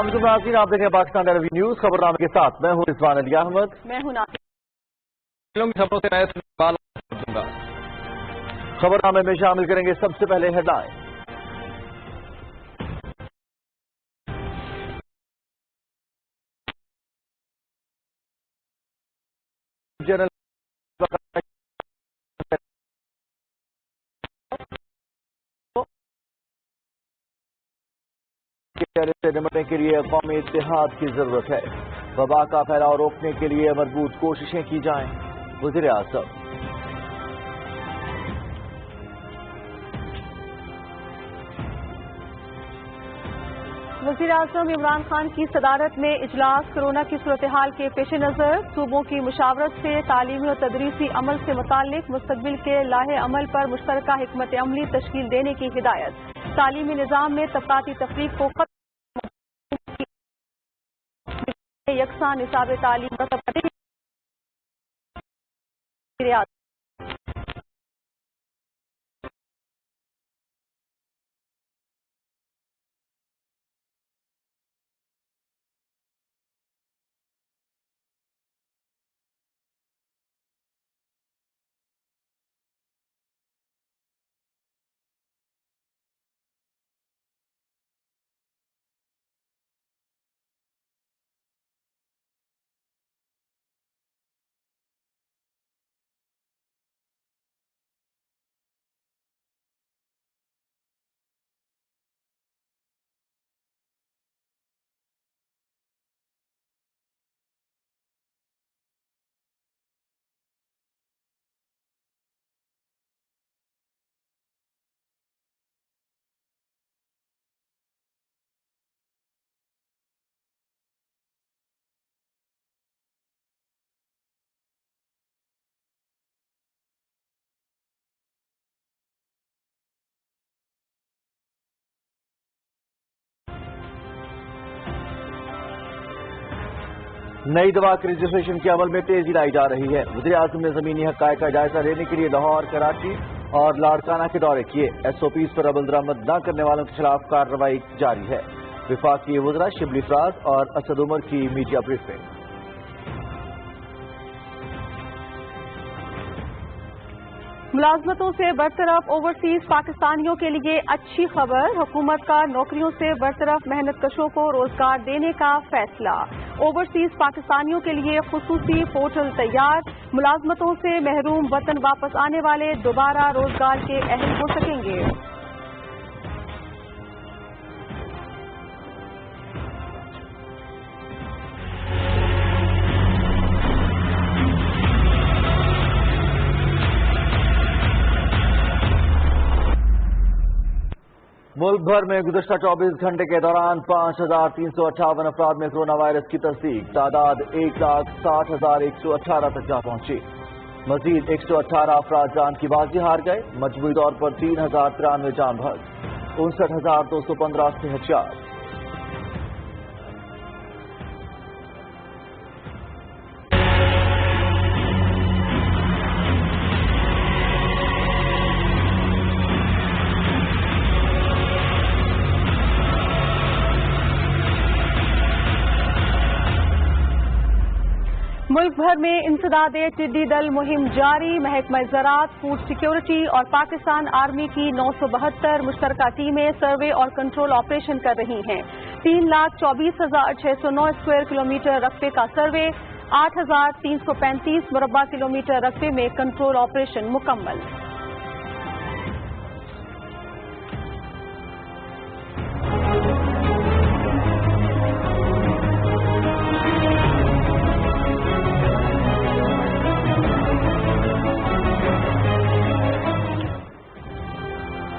السلام علیکم ناظرین، آپ دیکھ رہے ہیں پاکستان ٹیلی ویژن نیوز خبرنامے کے ساتھ میں ہوں رضوان علی احمد۔ میں ہوں خبرنامے میں شامل کریں گے سب سے پہلے ہیڈ لائن۔ جنرل سے نمٹنے کے لیے قومی اتحاد کی ضرورت ہے، وبا کا پھیلاؤ روکنے کے لیے مربوط کوششیں کی جائیں، وزیر اعظم۔ وزیر اعظم عمران خان کی صدارت میں اجلاس کورونا کی صورتحال کے پیش نظر صوبوں کی مشاورت سے تعلیمی اور تدریسی عمل سے متعلق مستقبل کے لاہے عمل پر مشترکہ حکمت عملی تشکیل دینے کی ہدایت۔ تعلیمی نظام میں طبقاتی تفریق کو ختم یکساں نصاب تعلیم کا نئی دوا کے رجسٹریشن کے عمل میں تیزی لائی جا رہی ہے۔ وزیر اعظم نے زمینی حقائق کا جائزہ لینے کے لیے لاہور، کراچی اور لاڑکانہ کے دورے کیے۔ ایس او پیز پر عمل درآمد نہ کرنے والوں کے خلاف کارروائی جاری ہے۔ وفاقی وزراء شبلی فراز اور اسد عمر کی میڈیا بریفنگ۔ ملازمتوں سے برطرف اوورسیز پاکستانیوں کے لیے اچھی خبر، حکومت کا نوکریوں سے برطرف محنت کشوں کو روزگار دینے کا فیصلہ۔ اوورسیز پاکستانیوں کے لیے خصوصی پورٹل تیار، ملازمتوں سے محروم وطن واپس آنے والے دوبارہ روزگار کے اہل ہو سکیں گے۔ ملک بھر میں گزشتہ 24 گھنٹے کے دوران 5,358 افراد میں کرونا وائرس کی تصدیق، تعداد 1,60,118 تک جا پہنچی۔ مزید 118 افراد جان کی بازی ہار گئے، مجموعی طور پر 3,093 جان بحق، 59,215 صحتیاب۔ ملک بھر میں انسداد ٹڈی دل مہم جاری، محکمہ زراعت، فوڈ سیکیورٹی اور پاکستان آرمی کی 972 مشترکہ ٹیمیں سروے اور کنٹرول آپریشن کر رہی ہیں۔ 3,24,609 اسکوائر کلومیٹر رقبے کا سروے، 8,335 مربع کلومیٹر رقبے میں کنٹرول آپریشن مکمل۔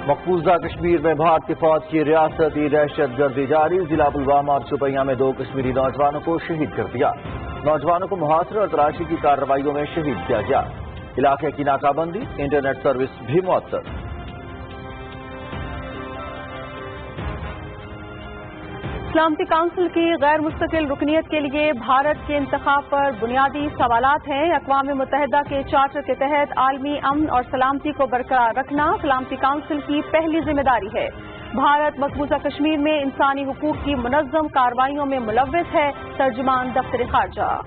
مقبوضہ کشمیر میں بھارتی فوج کی ریاستی دہشت گردی جاری، ضلع پلوامہ اور شوپیاں میں 2 کشمیری نوجوانوں کو شہید کر دیا۔ نوجوانوں کو محاصرے اور تلاشی کی کارروائیوں میں شہید کیا گیا۔ علاقے کی ناکہ بندی، انٹرنیٹ سروس بھی معطل۔ سلامتی کونسل کی غیر مستقل رکنیت کے لیے بھارت کے انتخاب پر بنیادی سوالات ہیں۔ اقوام متحدہ کے چارٹر کے تحت عالمی امن اور سلامتی کو برقرار رکھنا سلامتی کونسل کی پہلی ذمہ داری ہے۔ भारत मकबूजा कश्मीर में इंसानी हुकूक की मुनज़्ज़म कार्रवाइयों में मुलव्विस है, तर्जुमान दफ्तर खारजा।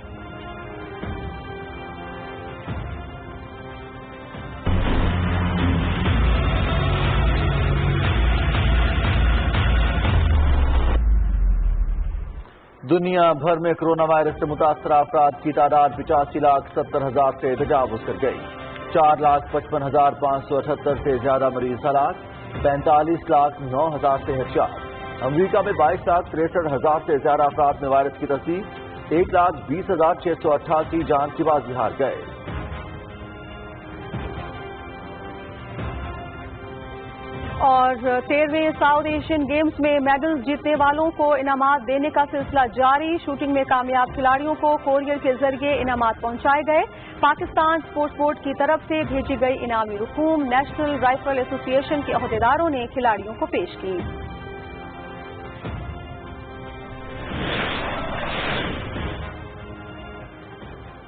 दुनिया भर में कोरोना वायरस से मुतासरा अफराद की तादाद 85,70,000 से तजावुज कर गई। 4,55,578 से ज्यादा मरीज हलाक, 45,09,000 से एहतियात। अमरीका में 22,63,000 से ज्यादा अफराद में वायरस की तस्दीक, 1,20,688 जान की बाजी हार गए। और 13वें साउथ एशियन गेम्स में मेडल्स जीतने वालों को इनामात देने का सिलसिला जारी। शूटिंग में कामयाब खिलाड़ियों को कोरियर के जरिए इनामात पहुंचाए गए। पाकिस्तान स्पोर्ट्स बोर्ड की तरफ से भेजी गई इनामी रकूम नेशनल राइफल एसोसिएशन के अहदेदारों ने खिलाड़ियों को पेश की।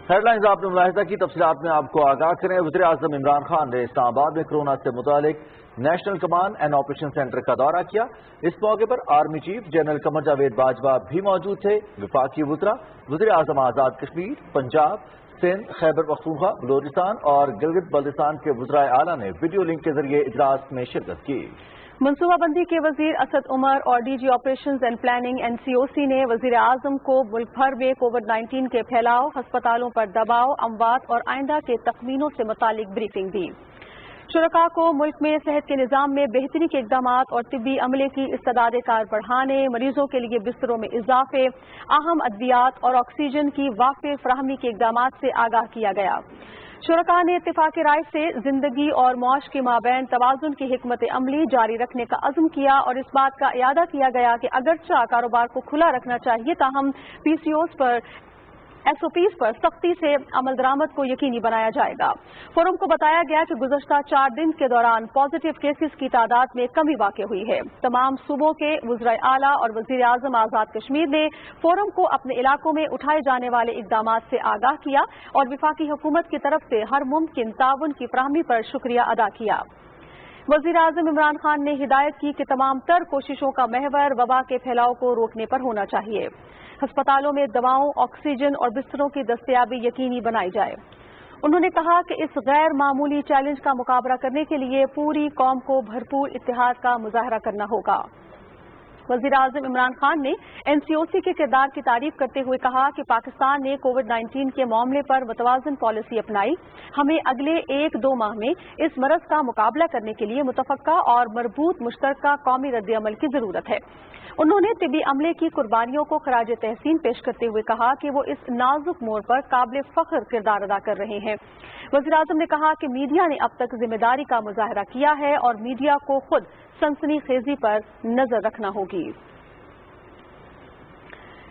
हेडलाइंस आपने मुलाहिजा की, तफसीलात में आपको आगाह करें। वज़ीर-ए-आज़म इमरान खान ने इस्लामाबाद में कोरोना से मुतालिक national command and operation centre का दौरा किया। इस मौके पर army chief general Qamar Javed Bajwa भी मौजूद थे। वफाकी वज़रा, वज़ीर-ए-आज़म आज़ाद कश्मीर, पंजाब, सिंध, खैबर पख्तूनख्वा, बलोचिस्तान और गिलगित बल्तिस्तान के वज़राए आला ने वीडियो लिंक के जरिए इजलास में शिरकत की। मनसूबाबंदी के वजीर असद उमर और DG operations and planning NCOC ने वजीर आजम को मुल्क भर में कोविड-19 के फैलाव, अस्पतालों पर दबाव, अमवात और आइंदा के तखमीनों से मुतालिक ब्रीफिंग दी। शुरका को मुल्क में सेहत के निज़ाम में बेहतरी के इकदाम और तिब्बी अमले की इस्तेदाद कार बढ़ाने, मरीजों के लिए बिस्तरों में इजाफे, अहम अद्वियात और ऑक्सीजन की वाक़ई फराहमी के इकदाम से आगाह किया गया। शुरका ने इत्तेफाक राय से जिंदगी और मौश के माबैन तवाज़ुन की हिकमत अमली जारी रखने का अज़्म किया और इस बात का इयादा किया गया कि अगरचा कारोबार को खुला रखना चाहिए, ताहम पीसीओस पर एसओपीज पर सख्ती से अमल दरामद को यकीनी बनाया जाएगा। फोरम को बताया गया कि गुज़श्ता 4 दिन के दौरान पॉजिटिव केसेस की तादाद में कमी वाक़ हुई है। तमाम सूबों के वज़राए आला और वज़ीर आज़म आज़ाद कश्मीर ने फोरम को अपने इलाकों में उठाए जाने वाले इक़दामात से आगाह किया और वफाकी हुकूमत की तरफ से हर मुमकिन ताउन की फराहमी पर शुक्रिया अदा किया। वज़ीर आज़म इमरान खान ने हिदायत की कि तमाम तर कोशिशों का महवर वबा के फैलाव को रोकने पर होना चाहिए। अस्पतालों में दवाओं, ऑक्सीजन और बिस्तरों की दस्तयाबी यकीनी बनाई जाए। उन्होंने कहा कि इस गैर मामूली चैलेंज का मुकाबला करने के लिए पूरी कौम को भरपूर इत्तेहाद का मुजाहरा करना होगा। वज़ीर आज़म इमरान खान ने एनसीओसी के किरदार की तारीफ करते हुए कहा कि पाकिस्तान ने कोविड-19 के मामले पर मुतवाज़िन पॉलिसी अपनाई। हमें अगले 1-2 माह में इस मरज़ का मुकाबला करने के लिए मुतफ़क्का और मरबूत मुश्तरका कौमी रद्द-ए-अमल की ज़रूरत है। उन्होंने तिब्बी अमले की कुर्बानियों को खराज तहसीन पेश करते हुए कहा कि वो इस नाजुक मोड़ पर काबिल फ़ख्र किरदार अदा कर रहे हैं। वज़ीर आज़म ने कहा कि मीडिया ने अब तक जिम्मेदारी का मुजाहरा किया है और मीडिया को खुद सनसनीखेज़ी पर नजर रखना होगी।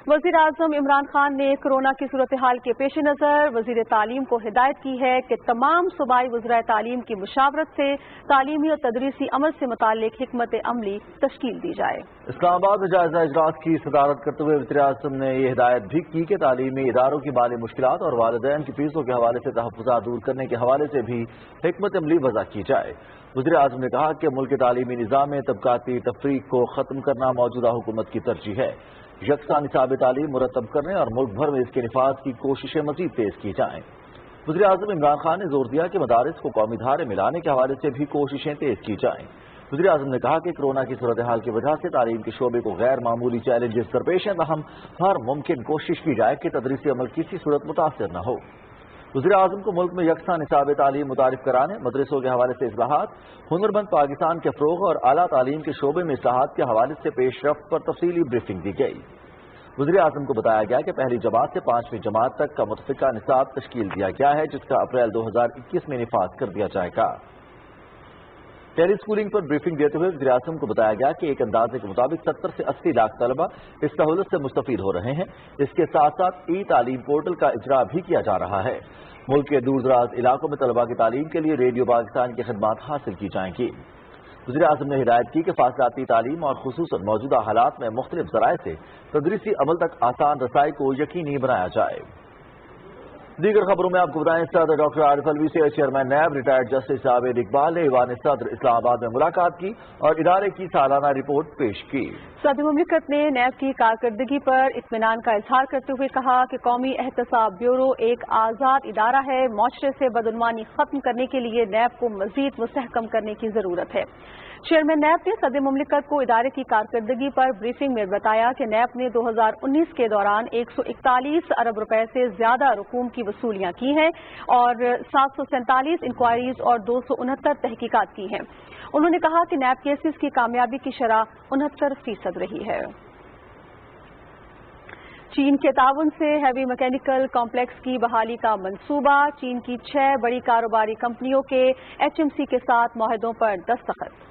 वज़ीर आज़म इमरान खान ने कोरोना की सूरत हाल के पेश नज़र वज़ीर तालीम को हिदायत की है कि तमाम सूबाई वज़राए तालीम की मुशावरत से तालीमी और तदरीसी अमल से मुताल्लिक हिकमत अमली तश्कील दी जाए। इस्लामाबाद में जायजा इजलास की सदारत करते हुए वज़ीर आज़म ने यह हिदायत भी की कि तालीमी इदारों की माली मुश्किलात और वालिदैन की फीसों के हवाले से तहफ़्फ़ुज़ात दूर करने के हवाले से भी हिकमत अमली वज़ा की जाए। वज़ीर आज़म ने कहा कि मुल्क के तालीमी निज़ाम में तबकाती तफरीक को ख़त्म करना मौजूदा हुकूमत की तरजीह है। यकसा निसाब तालीम मुरतब करने और मुल्क भर में इसके निफाज की कोशिशें मजीद तेज की जाएं। वज़ीर आज़म इमरान खान ने जोर दिया कि मदारिस को कौमी धारे में लाने के हवाले से भी कोशिशें तेज की जाएं। वज़ीर आज़म ने कहा कि कोरोना की सूरत हाल की वजह से तालीम के शोबे को गैर मामूली चैलेंजेस दरपेश हैं, ताहम हर मुमकिन कोशिश की जाए कि तदरीसी अमल किसी सूरत मुतासर न हो। वज़ीर आज़म को मुल्क में यकसा निसाब तालीम मुतारिफ कराने, मदरसों के हवाले से इस्लाहात, हुनरमंद पाकिस्तान के फ़रोग़ और आला तालीम के शोबे में इस्लाहात के हवाले से पेशरफ्त पर तफसीली ब्रीफिंग दी गई। वज़ीर आज़म को बताया गया कि पहली जमात से 5वीं जमात तक का मुतफ़िका निसाब तश्कील दिया गया है, जिसका अप्रैल 2021 में निफाज कर दिया जाएगा। टेली स्कूलिंग पर ब्रीफिंग देते हुए वज़ीर आज़म को बताया गया कि एक अंदाजे के मुताबिक 70 से 80 लाख तलबा इस सहूलत से मुस्तफ़ीद हो रहे हैं। इसके साथ साथ ई तालीम पोर्टल का इजरा भी किया जा रहा है। मुल्क के दूर दराज इलाकों में तलबा की तालीम के लिए रेडियो पाकिस्तान की खिदमात हासिल की जाएंगी। वज़ीर आज़म ने हिदायत की कि फासलाती तालीम और खुसूसन मौजूदा हालात में मुख्तलिफ ज़राए से तदरीसी अमल तक आसान रसाई को यकीनी बनाया जाए। दीगर खबरों में आपको बताएं, सदर डॉक्टर आरिफ अलवी से चेयरमैन नैब रिटायर्ड जस्टिस जावेद इकबाल ने ईवान सदर इस्लामाबाद में मुलाकात की और इदारे की सालाना रिपोर्ट पेश की। सदर मुमलिकत ने नैब की कारकर्दगी पर इत्मीनान का इजहार करते हुए कहा कि कौमी एहतसाब ब्यूरो एक आज़ाद इदारा है। मुआशरे से बदउनवानी खत्म करने के लिए नैब को मजीद मुस्तहकम करने की जरूरत है। चेयरमैन नैब ने सदर मुमलिकत को इदारे की कारकर्दगी पर ब्रीफिंग में बताया कि नैब ने 2019 के दौरान 141 अरब रुपए से ज्यादा रकूम की वसूलियां की हैं और 747 इंक्वायरीज और 269 तहकीकात की हैं। उन्होंने कहा कि नैब केसेस की कामयाबी की शरह 69% रही है। चीन के ताउन से हैवी मैकेनिकल कॉम्प्लेक्स की बहाली का मंसूबा। चीन की 6 बड़ी कारोबारी कंपनियों के HMC के साथ मुआहदों पर दस्तखत।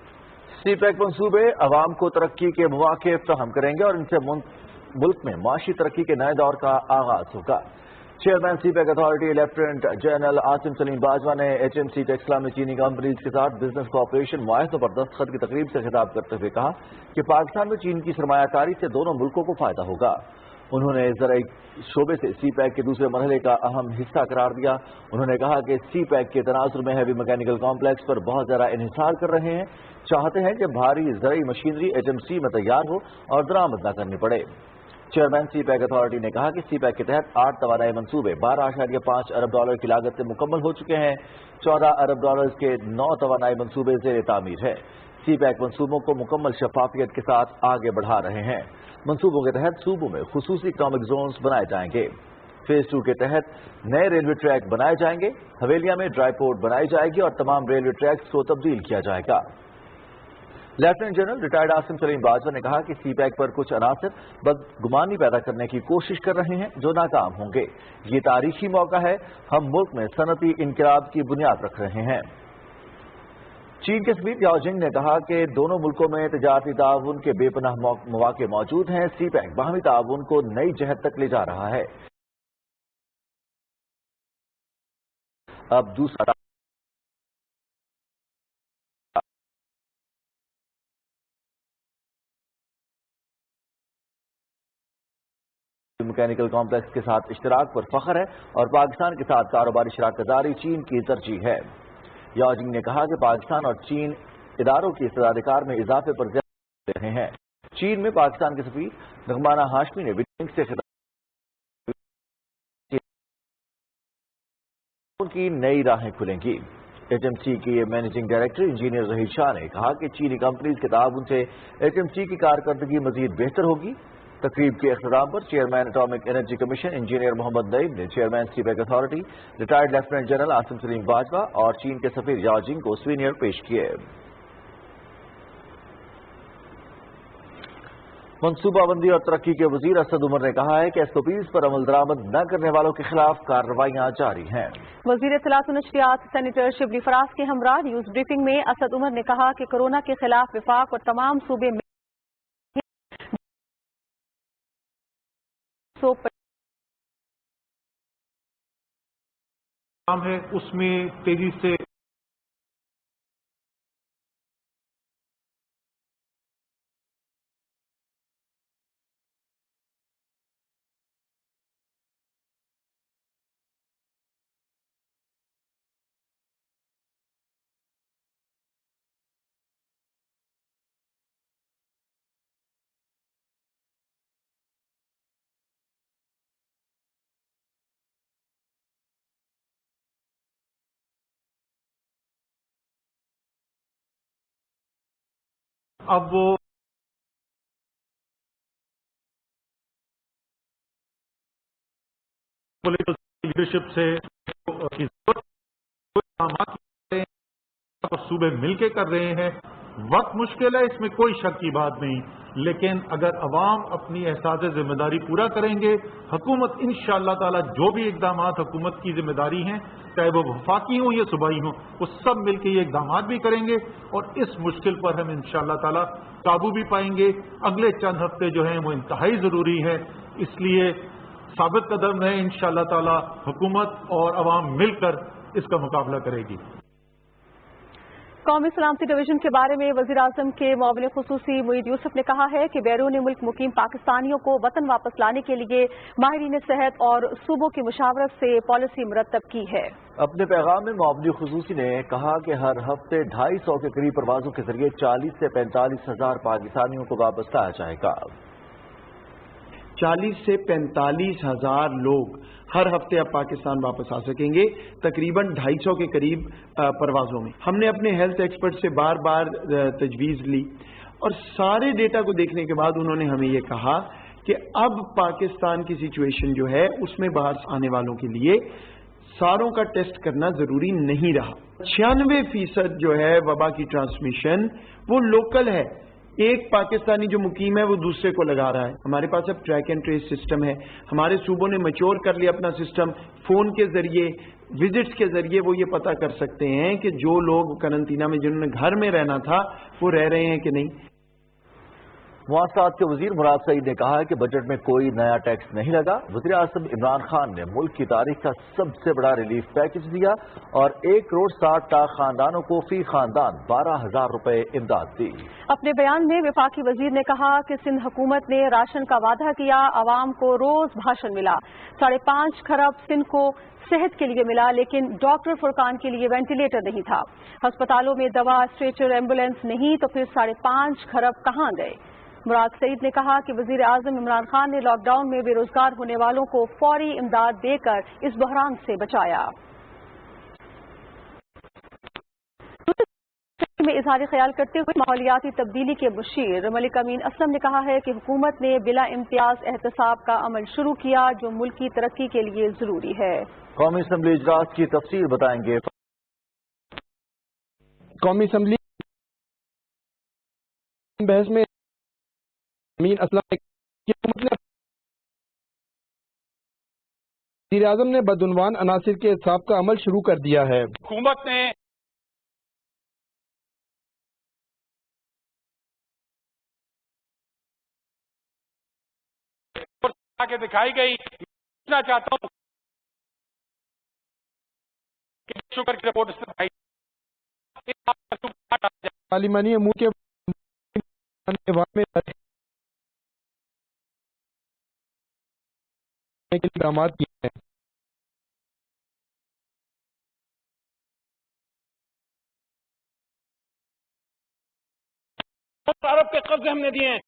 सीपैक मंसूबे अवाम को तरक्की के मौके फराहम करेंगे और इनसे मुल्क में माशी तरक्की के नए दौर का आगाज होगा। Chairman CPEC authority lieutenant general Asim Saleem Bajwa ने HMC टेक्सला में चीनी कंपनीज के साथ बिजनेस कॉपरेशन मुआहदों पर दस्तखत की तकरीब से खिताब करते हुए कहा कि पाकिस्तान में चीन की सरमायाकारी से दोनों मुल्कों को फायदा होगा। उन्होंने ज़राई शोबे से सीपैक के दूसरे मरहले का अहम हिस्सा करार दिया। उन्होंने कहा कि सीपैक के तनाजुर में हैवी मैकेनिकल कॉम्प्लेक्स पर बहुत ज़्यादा इन्हिसार कर रहे हैं, चाहते हैं कि भारी ज़राई मशीनरी HMC में तैयार हो और दरामद न करनी पड़े। चेयरमैन सीपैक अथॉरिटी ने कहा कि सीपैक के तहत 8 तवानाई मंसूबे 12.5 अरब डॉलर की लागत से मुकम्मल हो चुके हैं। 14 अरब डॉलर के 9 तवानाई मंसूबे ज़ेर तामीर है। सीपैक मंसूबों को मुकम्मल शफाफियत के साथ आगे बढ़ा रहे हैं। मंसूबों के तहत सूबों में खुसूसी इकनॉमिक जोन्स बनाए जाएंगे। फेज 2 के तहत नए रेलवे ट्रैक बनाए जाएंगे। हवेलिया में ड्राई पोर्ट बनाई जाएगी और तमाम रेलवे ट्रैक्स को तब्दील किया जाएगा। Lieutenant general retired Asim Saleem Bajwa ने कहा कि सीपैक पर कुछ अनासर बदगुमानी पैदा करने की कोशिश कर रहे हैं जो नाकाम होंगे। ये तारीखी मौका है, हम मुल्क में सनती इनकलाब की बुनियाद रख रहे हैं। चीन के सफीर याओ जिंग ने कहा कि दोनों मुल्कों में तजारती ताउन के बेपनाह मौके मौजूद हैं। सीपैक बाहमी ताउन को नई जहत तक ले जा रहा है। अब दूसरा मैकेनिकल कॉम्प्लेक्स के साथ इश्तराक पर फख्र है और पाकिस्तान के साथ कारोबारी शराकतदारी चीन की तरजीह है। याओ जिंग ने कहा कि पाकिस्तान और चीन इदारों की इस्तेदाधिकार में इजाफे पर ज़ोर दे रहे हैं। चीन में पाकिस्तान के सफीर नगमाना हाशमी ने बीजिंग से की नई राहें खुलेंगी। HMC की मैनेजिंग डायरेक्टर इंजीनियर रहीद शाह ने कहा कि चीनी कंपनीज के ताउन से HMC की कारकर्दगी मजीद बेहतर होगी। तकरीब के इख्तिताम पर chairman atomic energy commission engineer Mohammad Naeem ने chairman CPEC authority retired lieutenant general Asim Saleem Bajwa और चीन के सफीर याओ जिंग को सीनियर पेश किए। मनसूबाबंदी और तरक्की के वजीर असद उमर ने कहा है कि SOPs पर अमल दरामद न करने वालों के खिलाफ कार्रवाइयां जारी हैं। वजीर इत्तलात व नशरियात सेनेटर शिबली फराज के हमरा न्यूज ब्रीफिंग में असद उमर ने कहा कि कोरोना के खिलाफ विफाक और तमाम सूबे में है उसमें तेजी से अब वो पॉलिटिकल लीडरशिप से सूबे मिलके कर रहे हैं। वक्त मुश्किल है, इसमें कोई शक की बात नहीं, लेकिन अगर अवाम अपनी एहसास जिम्मेदारी पूरा करेंगे, हुकूमत इंशाअल्लाह ताला जो भी इकदाम हुकूमत की जिम्मेदारी हैं, चाहे वो वफाकी हों या सूबाई हों, वो सब मिलकर ये इकदाम भी करेंगे और इस मुश्किल पर हम इंशाअल्लाह ताला काबू भी पाएंगे। अगले चंद हफ्ते जो हैं वो इंतहाई जरूरी है, इसलिए साबित कदम है, इंशाअल्लाह ताला हुकूमत और अवाम मिलकर इसका मुकाबला करेगी। قومی سلامتی ڈویژن کے بارے میں وزیر اعظم کے معاون خصوصی معید یوسف نے کہا ہے کہ بیرون ملک مقیم پاکستانیوں کو وطن واپس لانے کے لیے ماہرین صحت اور صوبوں کی مشاورت سے پالیسی مرتب کی ہے۔ اپنے پیغام میں معاون خصوصی نے کہا کہ ہر ہفتے 250 کے قریب پروازوں کے ذریعے 40 سے 45 ہزار پاکستانیوں کو واپس لایا جائے گا۔ 40 سے 45 ہزار لوگ ہر ہفتے اب پاکستان واپس آ سکیں گے، تقریباً 250 کے قریب پروازوں میں۔ ہم نے اپنے ہیلتھ ایکسپرٹ سے بار بار تجویز لی اور سارے ڈیٹا کو دیکھنے کے بعد انہوں نے ہمیں یہ کہا کہ اب پاکستان کی سچویشن جو ہے اس میں باہر آنے والوں کے لیے ساروں کا ٹیسٹ کرنا ضروری نہیں رہا۔ 96% جو ہے وبا کی ٹرانسمیشن وہ لوکل ہے، ایک پاکستانی جو مقیم ہے وہ دوسرے کو لگا رہا ہے۔ ہمارے پاس اب ٹریک اینڈ ٹریس سسٹم ہے، ہمارے صوبوں نے میچور کر لیا اپنا سسٹم، فون کے ذریعے وزٹس کے ذریعے وہ یہ پتہ کر سکتے ہیں کہ جو لوگ قرنطینہ میں جنہوں نے گھر میں رہنا تھا وہ رہ رہے ہیں کہ نہیں۔ مواصلات کے وزیر مراد سعید نے کہا ہے کہ بجٹ میں کوئی نیا ٹیکس نہیں لگا۔ وزیر اعظم عمران خان نے ملک کی تاریخ کا سب سے بڑا ریلیف پیکج دیا اور 1 کروڑ 60 لاکھ خاندانوں کو فی خاندان 12,000 روپے امداد دی۔ اپنے بیان میں وفاقی وزیر نے کہا کہ سندھ حکومت نے راشن کا وعدہ کیا، عوام کو روز بھاشن ملا، 5.5 کھرب سندھ کو صحت کے لیے ملا، لیکن ڈاکٹر فرقان کے لیے وینٹیلیٹر نہیں تھا۔ ہسپتالوں میں دوا، اسٹریچر، ایمبولینس نہیں تو پھر 5.5 کھرب کہاں گئے؟ مراد سعید نے کہا کہ وزیر اعظم عمران خان نے لاک ڈاؤن میں بے روزگار ہونے والوں کو فوری امداد دے کر اس بحران سے بچایا۔ میں اظہار خیال کرتے ہوئے ماحولیاتی تبدیلی کے مشیر ملک امین اسلم نے کہا ہے کہ حکومت نے بلا امتیاز احتساب کا عمل شروع کیا جو ملک کی ترقی کے لیے ضروری ہے۔ قومی اسمبلی اجلاس کی تفصیل بتائیں گے۔ قومی اسمبلی بحث میں امین اسلم وزیر اعظم نے بدعنوان عناصر کے احتساب کا عمل شروع کر دیا ہے۔ حکومت نے آگے دکھائی گئی، پوچھنا چاہتا ہوں کہ شکر کی رپورٹ پارلیمانی امور کے اقدامات کیے ہیں۔ عرب کے قبضے ہم نے دیے ہیں،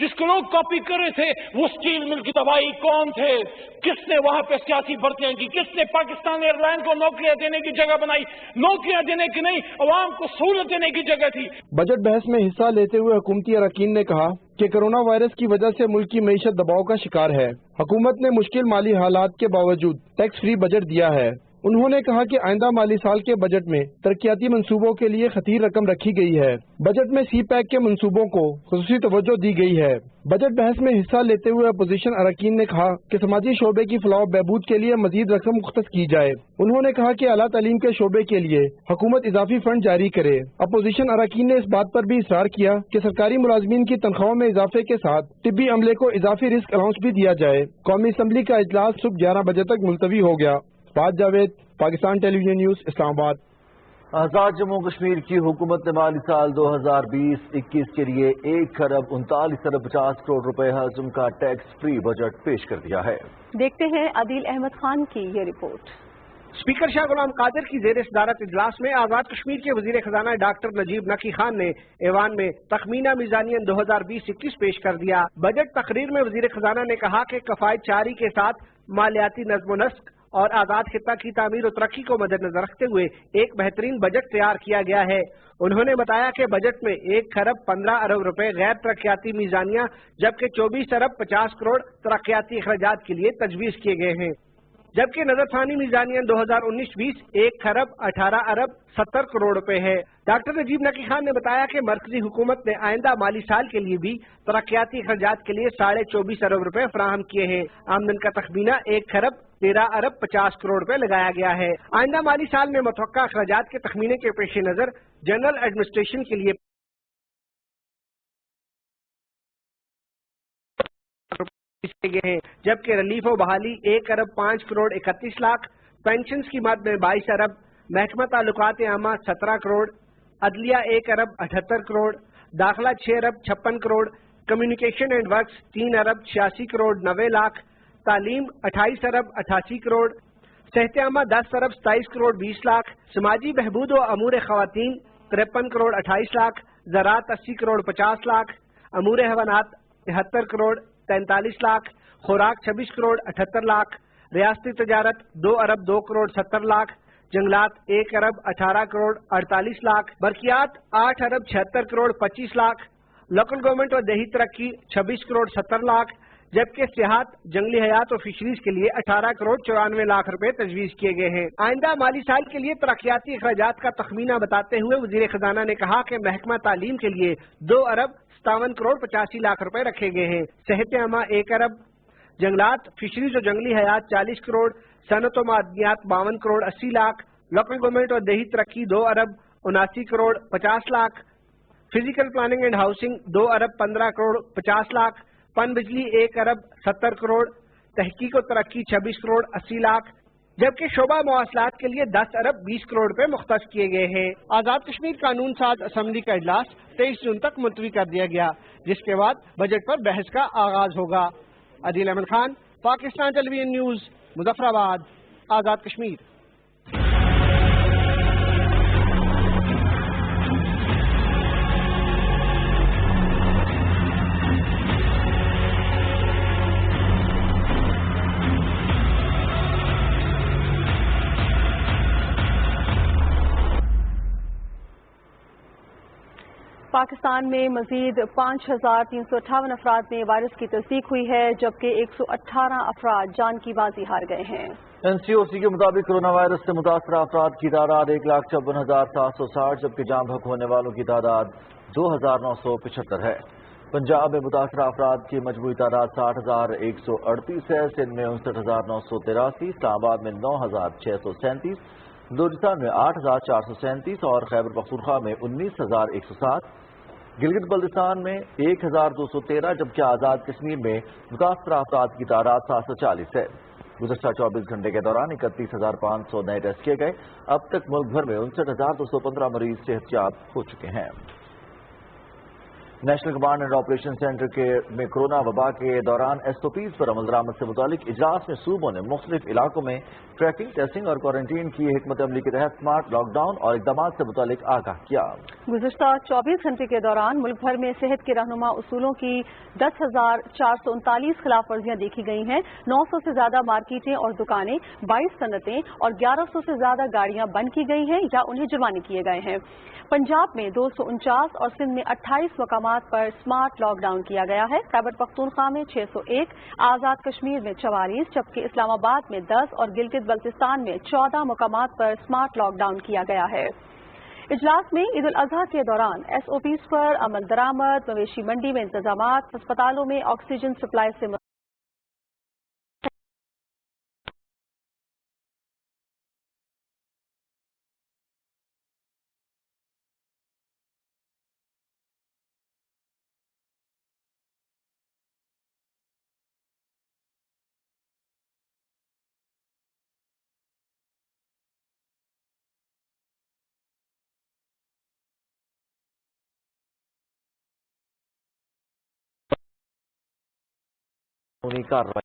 جس کو لوگ کاپی کر رہے تھے وہ اسٹیل مل کی تباہی کون تھے، کس نے وہاں پہ سیاسی بھرتیاں کی، کس نے پاکستان ایئر لائن کو نوکریاں دینے کی جگہ بنائی، نوکریاں دینے کی نہیں، عوام کو سہولت دینے کی جگہ تھی۔ بجٹ بحث میں حصہ لیتے ہوئے حکومتی اراکین نے کہا کہ کرونا وائرس کی وجہ سے ملک کی معیشت دباؤ کا شکار ہے۔ حکومت نے مشکل مالی حالات کے باوجود ٹیکس فری بجٹ دیا ہے۔ انہوں نے کہا کہ آئندہ مالی سال کے بجٹ میں ترقیاتی منصوبوں کے لیے خطیر رقم رکھی گئی ہے۔ بجٹ میں سی پیک کے منصوبوں کو خصوصی توجہ دی گئی ہے۔ بجٹ بحث میں حصہ لیتے ہوئے اپوزیشن اراکین نے کہا کہ سماجی شعبے کی فلاح و بہبود کے لیے مزید رقم مختص کی جائے۔ انہوں نے کہا کہ اعلیٰ تعلیم کے شعبے کے لیے حکومت اضافی فنڈ جاری کرے۔ اپوزیشن اراکین نے اس بات پر بھی اصرار کیا کہ سرکاری ملازمین کی تنخواہوں میں اضافے کے ساتھ طبی عملے کو اضافی رسک الاؤنس بھی دیا جائے۔ قومی اسمبلی کا اجلاس صبح 11 بجے تک ملتوی ہو گیا۔ فہد جاوید، پاکستان ٹیلی ویژن نیوز، اسلام آباد۔ آزاد جموں کشمیر کی حکومت نے مالی سال 2020-21 کے لیے 1 کھرب 39 ارب 50 کروڑ روپے حجم کا ٹیکس فری بجٹ پیش کر دیا ہے۔ دیکھتے ہیں عادل احمد خان کی یہ رپورٹ۔ اسپیکر شاہ غلام قادر کی زیر صدارت اجلاس میں آزاد کشمیر کے وزیر خزانہ ڈاکٹر نجیب نقی خان نے ایوان میں تخمینہ میزانیہ 2020-21 پیش کر دیا۔ بجٹ تقریر میں وزیر خزانہ نے کہا کہ کفایت چاری کے ساتھ مالیاتی نظم و نسق اور آزاد خطہ کی تعمیر و ترقی کو مد نظر رکھتے ہوئے ایک بہترین بجٹ تیار کیا گیا ہے۔ انہوں نے بتایا کہ بجٹ میں 1 کھرب 15 ارب روپے غیر ترقیاتی میزانیہ جبکہ 24 ارب 50 کروڑ ترقیاتی اخراجات کے لیے تجویز کیے گئے ہیں، جبکہ نظر ثانی میزانیہ 2019-20 1 کھرب 18 ارب 70 کروڑ روپے ہے۔ ڈاکٹر نجیب نقی خان نے بتایا کہ مرکزی حکومت نے آئندہ مالی سال کے لیے بھی ترقیاتی اخراجات کے لیے 24.5 ارب روپے فراہم کیے ہیں۔ آمدن کا تخمینہ 1 کھرب 13 ارب 50 کروڑ روپے لگایا گیا ہے۔ آئندہ مالی سال میں متوقع اخراجات کے تخمینے کے پیش نظر جنرل ایڈمنسٹریشن کے لیے گئے ہیں، جبکہ ریلیف و بحالی 1 ارب 5 کروڑ 31 لاکھ، पेंशन स्कीमात में 22 अरब, महकमा ताल्लुकात आमा 17 करोड़, अदलिया 1 अरब 78 करोड़, दाखिला 6 अरब 56 करोड़, कम्युनिकेशन एंड वर्क्स 3 अरब 86 करोड़ 90 लाख, तालीम 28 अरब 88 करोड़, सेहत आमा 10 अरब 27 करोड़ 20 लाख, समाजी बहबूद व अमूर खवातीन 53 करोड़ 28 लाख, ज़राअत 80 करोड़ 50 लाख, अमूर हवानात 73 करोड़ 43 लाख, खुराक 26 करोड़ 78 लाख, रियासती तजारत 2 अरब 2 करोड़ 70 लाख, जंगलात 1 अरब 18 करोड़ 48 लाख, बरकियात 8 अरब 76 करोड़ 25 लाख, लोकल गवर्नमेंट और देही तरक्की 26 करोड़ 70 लाख, जबकि सियाहत, जंगली हयात और फिशरीज के लिए 18 करोड़ 94 लाख रुपए तजवीज किए गए हैं। आइंदा माली साल के लिए तरक्याती अखराजात का तखमीना बताते हुए वजीर खजाना ने कहा कि महकमा तालीम के लिए 2 अरब 57 करोड़ 85 लाख रुपए रखे गए हैं, सेहत आमा 1 अरब, जंगलात, फिशरीज और जंगली हयात 40 करोड़, सनत और मादनियात 52 करोड़ 80 लाख, लोकल गवर्नमेंट और देही तरक्की 2 अरब 79 crore 50 lakh, physical planning and housing 2 अरब 15 करोड़ 50 लाख, पन बिजली 1 अरब 70 करोड़, तहकीक और तरक्की 26 करोड़ 80 लाख, जबकि शोबा मवासलात के लिए 10 अरब 20 करोड़ रुपए मुख्तस किए गए हैं। आजाद कश्मीर कानून साज असम्बली का इजलास 23 जून तक मुलतवी कर दिया गया, जिसके बाद बजट पर बहस का आगाज होगा। अदील अहमद खान, पाकिस्तान टेलीविजन न्यूज, मुजफ्फराबाद, आजाद कश्मीर। पाकिस्तान में मजीद 5,358 अफराद में वायरस की तस्दीक हुई है, जबकि 118 अफराद जान की बाजी हार गए हैं। NCOC के मुताबिक कोरोना वायरस से मुतासरा अफराद की तादाद 1,54,760, जबकि जान भक होने वालों की तादाद 2,975 है। पंजाब में मुतासरा अफराद की मजमूई तादाद 60,138 है, सिंध में 59,983, इस्लामाबाद में 9,637, बलूचिस्तान में 8,437 और खैबर पख्तूनख्वा में 19,107, गिलगित बल्तिस्तान में 1,213, जबकि आज़ाद कश्मीर में मुतासरा अफराद की तादाद 740 है। गुज़श्ता 24 घंटे के दौरान 31,500 नए टेस्ट किए गए। अब तक मुल्क भर में 59,215 मरीज सेहतयाब हो चुके हैं। National command and operation centre में कोरोना वबा के दौरान SOPs पर अमल दरामद से मुतालिक इजलास में सूबों ने मुख्तलिफ इलाकों में ट्रैकिंग, टेस्टिंग और क्वारंटीन की हिकमत अमली के तहत स्मार्ट लॉकडाउन और इकदाम से मुतालिक आगाह किया। गुज़श्ता 24 घंटे के दौरान मुल्क भर में सेहत के रहनुमा उसूलों की 10,439 खिलाफ वर्जियां देखी गई हैं। 900 से ज्यादा मार्केटें और दुकानें, 22 सनतें और 1100 से ज्यादा गाड़ियां बंद की गई हैं या उन्हें जुर्माने किए गए हैं। पंजाब में 249 और सिंध में 28 मकामात पर स्मार्ट लॉकडाउन किया गया है। खैबर पख्तूनख्वा में 601, आज़ाद कश्मीर में 44, जबकि इस्लामाबाद में 10 और गिलगित बल्तिस्तान में 14 मकामात पर स्मार्ट लॉकडाउन किया गया है। इजलास में ईद उल अजहा के दौरान SOPs पर अमल दरामद, मवेशी मंडी में इंतजामात, अस्पतालों में ऑक्सीजन सप्लाई से कार्रवाई।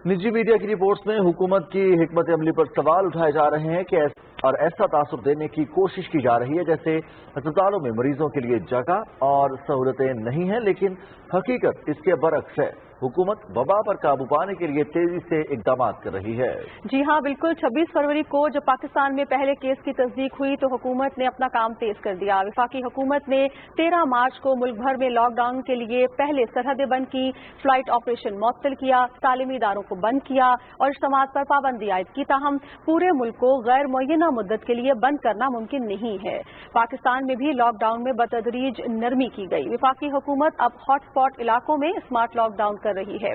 निजी मीडिया की रिपोर्ट्स में हुकूमत की हिकमत अमली पर सवाल उठाए जा रहे हैं कि और ऐसा तासुब देने की कोशिश की जा रही है जैसे अस्पतालों में मरीजों के लिए जगह और सहूलतें नहीं हैं, लेकिन हकीकत इसके बरक्स है। हुकूमत वबा पर काबू पाने के लिए तेजी से इकदाम कर रही है। जी हाँ, बिल्कुल। 26 फरवरी को जब पाकिस्तान में पहले केस की तस्दीक हुई तो हुकूमत ने अपना काम तेज कर दिया। वफाकी हुकूमत ने 13 मार्च को मुल्क भर में लॉकडाउन के लिए पहले सरहदें बंद की, फ्लाइट ऑपरेशन मुअत्तल किया, तालीमी इदारों को बंद किया और इज्तिमात पर पाबंदी आयद की। ताहम पूरे मुल्क को गैर मुअय्यना मुद्दत के लिए बंद करना मुमकिन नहीं है। पाकिस्तान में भी लॉकडाउन में बतदरीज नरमी की गई। वफाकी हुकूमत अब हॉटस्पॉट इलाकों में स्मार्ट लॉकडाउन कर रही है।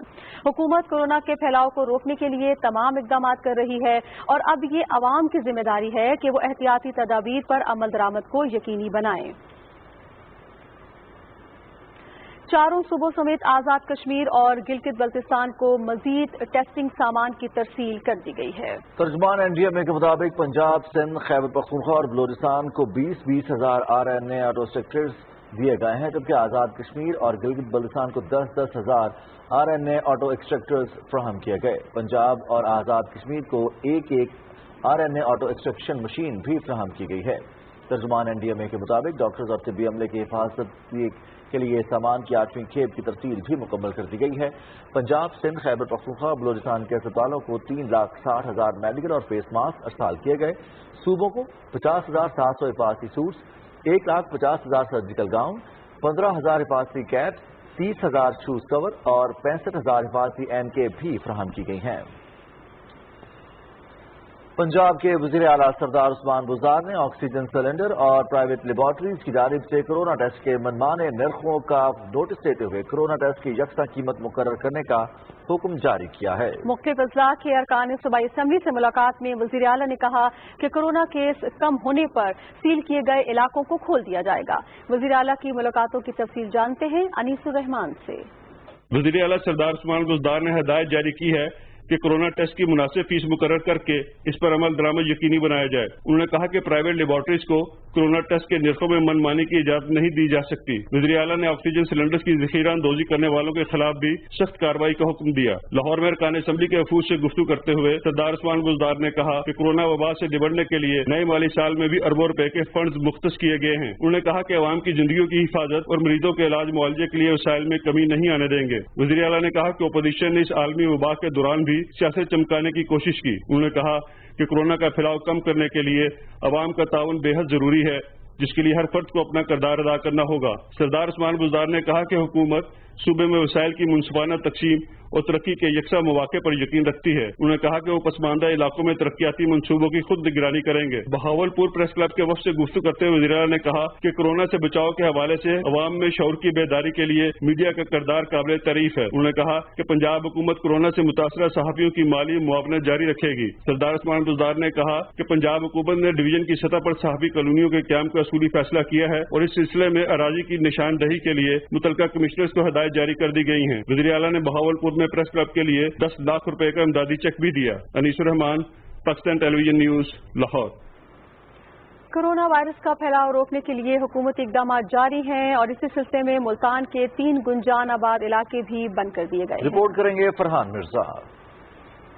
हुकूमत कोरोना के फैलाव को रोकने के लिए तमाम इकदाम कर रही है और अब ये अवाम की जिम्मेदारी है कि वो एहतियाती तदाबीर पर अमल दरामद को यकीनी बनाएं। चारों सूबों समेत आजाद कश्मीर और गिलगित बल्तिस्तान को मजीद टेस्टिंग सामान की तरसील कर दी गई है। तर्जुमान एनडीएमए के मुताबिक पंजाब, सिंध, खैबर पख्तूनख्वा और बलोचिस्तान को 20-20 हजार RNA ऑटो एक्सट्रैक्टर्स दिए गए हैं, जबकि आजाद कश्मीर और गिलगित बल्तिस्तान को 10-10 हजार RNA ऑटो एक्सट्रैक्टर्स फराहम किए गए। पंजाब और आजाद कश्मीर को एक RNA ऑटो एक्सट्रैक्शन मशीन भी फराहम की गई है। तर्जुमान एनडीएमए के मुताबिक डॉक्टर्स और तिब्बी अमले की हिफाजत के लिए सामान की 8वीं खेप की तरसील भी मुकम्मल कर दी गई है। पंजाब, सिंध, खैबर पख्तूनख्वा, बलोचिस्तान के अस्पतालों को 3,60,000 मेडिकल और फेस मास्क अरसाल किए गए। सूबों को 50,700 हिफाजती सूट्स, 1,50,000 सर्जिकल गाउन, 15,000 हिफाजती कैप, 30,000 शूज कवर और 65,000 हिफाजती एनके भी फराहम की गई हैं। पंजाब के वज़ीर आला सरदार उस्मान बुज़दार ने ऑक्सीजन सिलेंडर और प्राइवेट लेबॉर्ट्रीज की जानिब से कोरोना टेस्ट के मनमाने नरखों का नोटिस देते हुए कोरोना टेस्ट की यकसा कीमत मुकर्रर करने का हुक्म जारी किया है। मुख्तलिफ अजला के अरकान सूबाई असम्बली से मुलाकात में वज़ीर आला ने कहा कि कोरोना केस कम होने पर सील किए गए इलाकों को खोल दिया जाएगा। वज़ीर आला की मुलाकातों की तफसील जानते हैं अनीसुर रहमान से। वज़ीर आला सरदार उस्मान बुज़दार ने हिदायत जारी की है कि कोरोना टेस्ट की मुनासिब फीस मुकर्रर करके इस पर अमल दरामद यकीनी बनाया जाए। उन्होंने कहा कि प्राइवेट लेबॉर्ट्रीज को कोरोना टेस्ट के निर्खों में मनमानी की इजाजत नहीं दी जा सकती। वज़ीर आला ने ऑक्सीजन सिलेंडर्स की ज़ख़ीरा अंदोज़ी करने वालों के खिलाफ भी सख्त कार्रवाई का हुक्म दिया। लाहौर में अरकान असम्बली के वफूद से गुफ्तगू करते हुए सरदार उस्मान बुज़दार ने कहा कि कोरोना वबा से निबटने के लिए नए माली साल में भी अरबों रुपए के फंड मुख्तस किए गए हैं। उन्होंने कहा कि अवाम की जिंदगियों की हिफाजत और मरीजों के इलाज मुआवजे के लिए वसाइल में कमी नहीं आने देंगे। वज़ीर आला ने कहा कि अपोजिशन ने इस आलमी वबा के दौरान भी सियासत चमकाने की कोशिश की। उन्होंने कहा कि कोरोना का फैलाव कम करने के लिए अवाम का ताउन बेहद जरूरी है, जिसके लिए हर फर्द को अपना किरदार अदा करना होगा। सरदार उस्मान बुज़दार ने कहा कि हुकूमत सूबे में वसाइल की मुनसिफाना तकसीम और तरक्की के यकसा मौके पर यकीन रखती है। उन्होंने कहा कि वो पसमानदा इलाकों में तरक्याती मनसूबों की खुद निगरानी करेंगे। बहावलपुर प्रेस क्लब के वफ्द से गुफ्तगू करते हुए वज़ीर आला ने कहा कि कोरोना से बचाव के हवाले से अवाम में शऊर की बेदारी के लिए मीडिया का किरदार काबिल तारीफ है। उन्होंने कहा कि पंजाब हुकूमत कोरोना से मुतासरा सहाफियों की माली मुआवनत जारी रखेगी। सरदार उस्मान बुज़दार ने कहा कि पंजाब हुकूमत ने डिवीजन की सतह पर सहाफी कॉलोनियों के क्याम का असूली फैसला किया है और इस सिलसिले में अराजी की निशानदही के लिए मुतलका कमिश्नर्स को हिदायत जारी कर दी गई है। वज़ीर आला ने बहावलपुर में प्रेस क्लब के लिए 10 लाख रुपए का इमदादी चेक भी दिया। Anisur Rahman, Pakistan television news, Lahore. Corona virus का फैलाव रोकने के लिए हुकूमती इकदाम जारी हैं और इसी सिलसिले में मुल्तान के 3 गुंजान आबाद इलाके भी बंद कर दिए गए। रिपोर्ट करेंगे फरहान मिर्जा।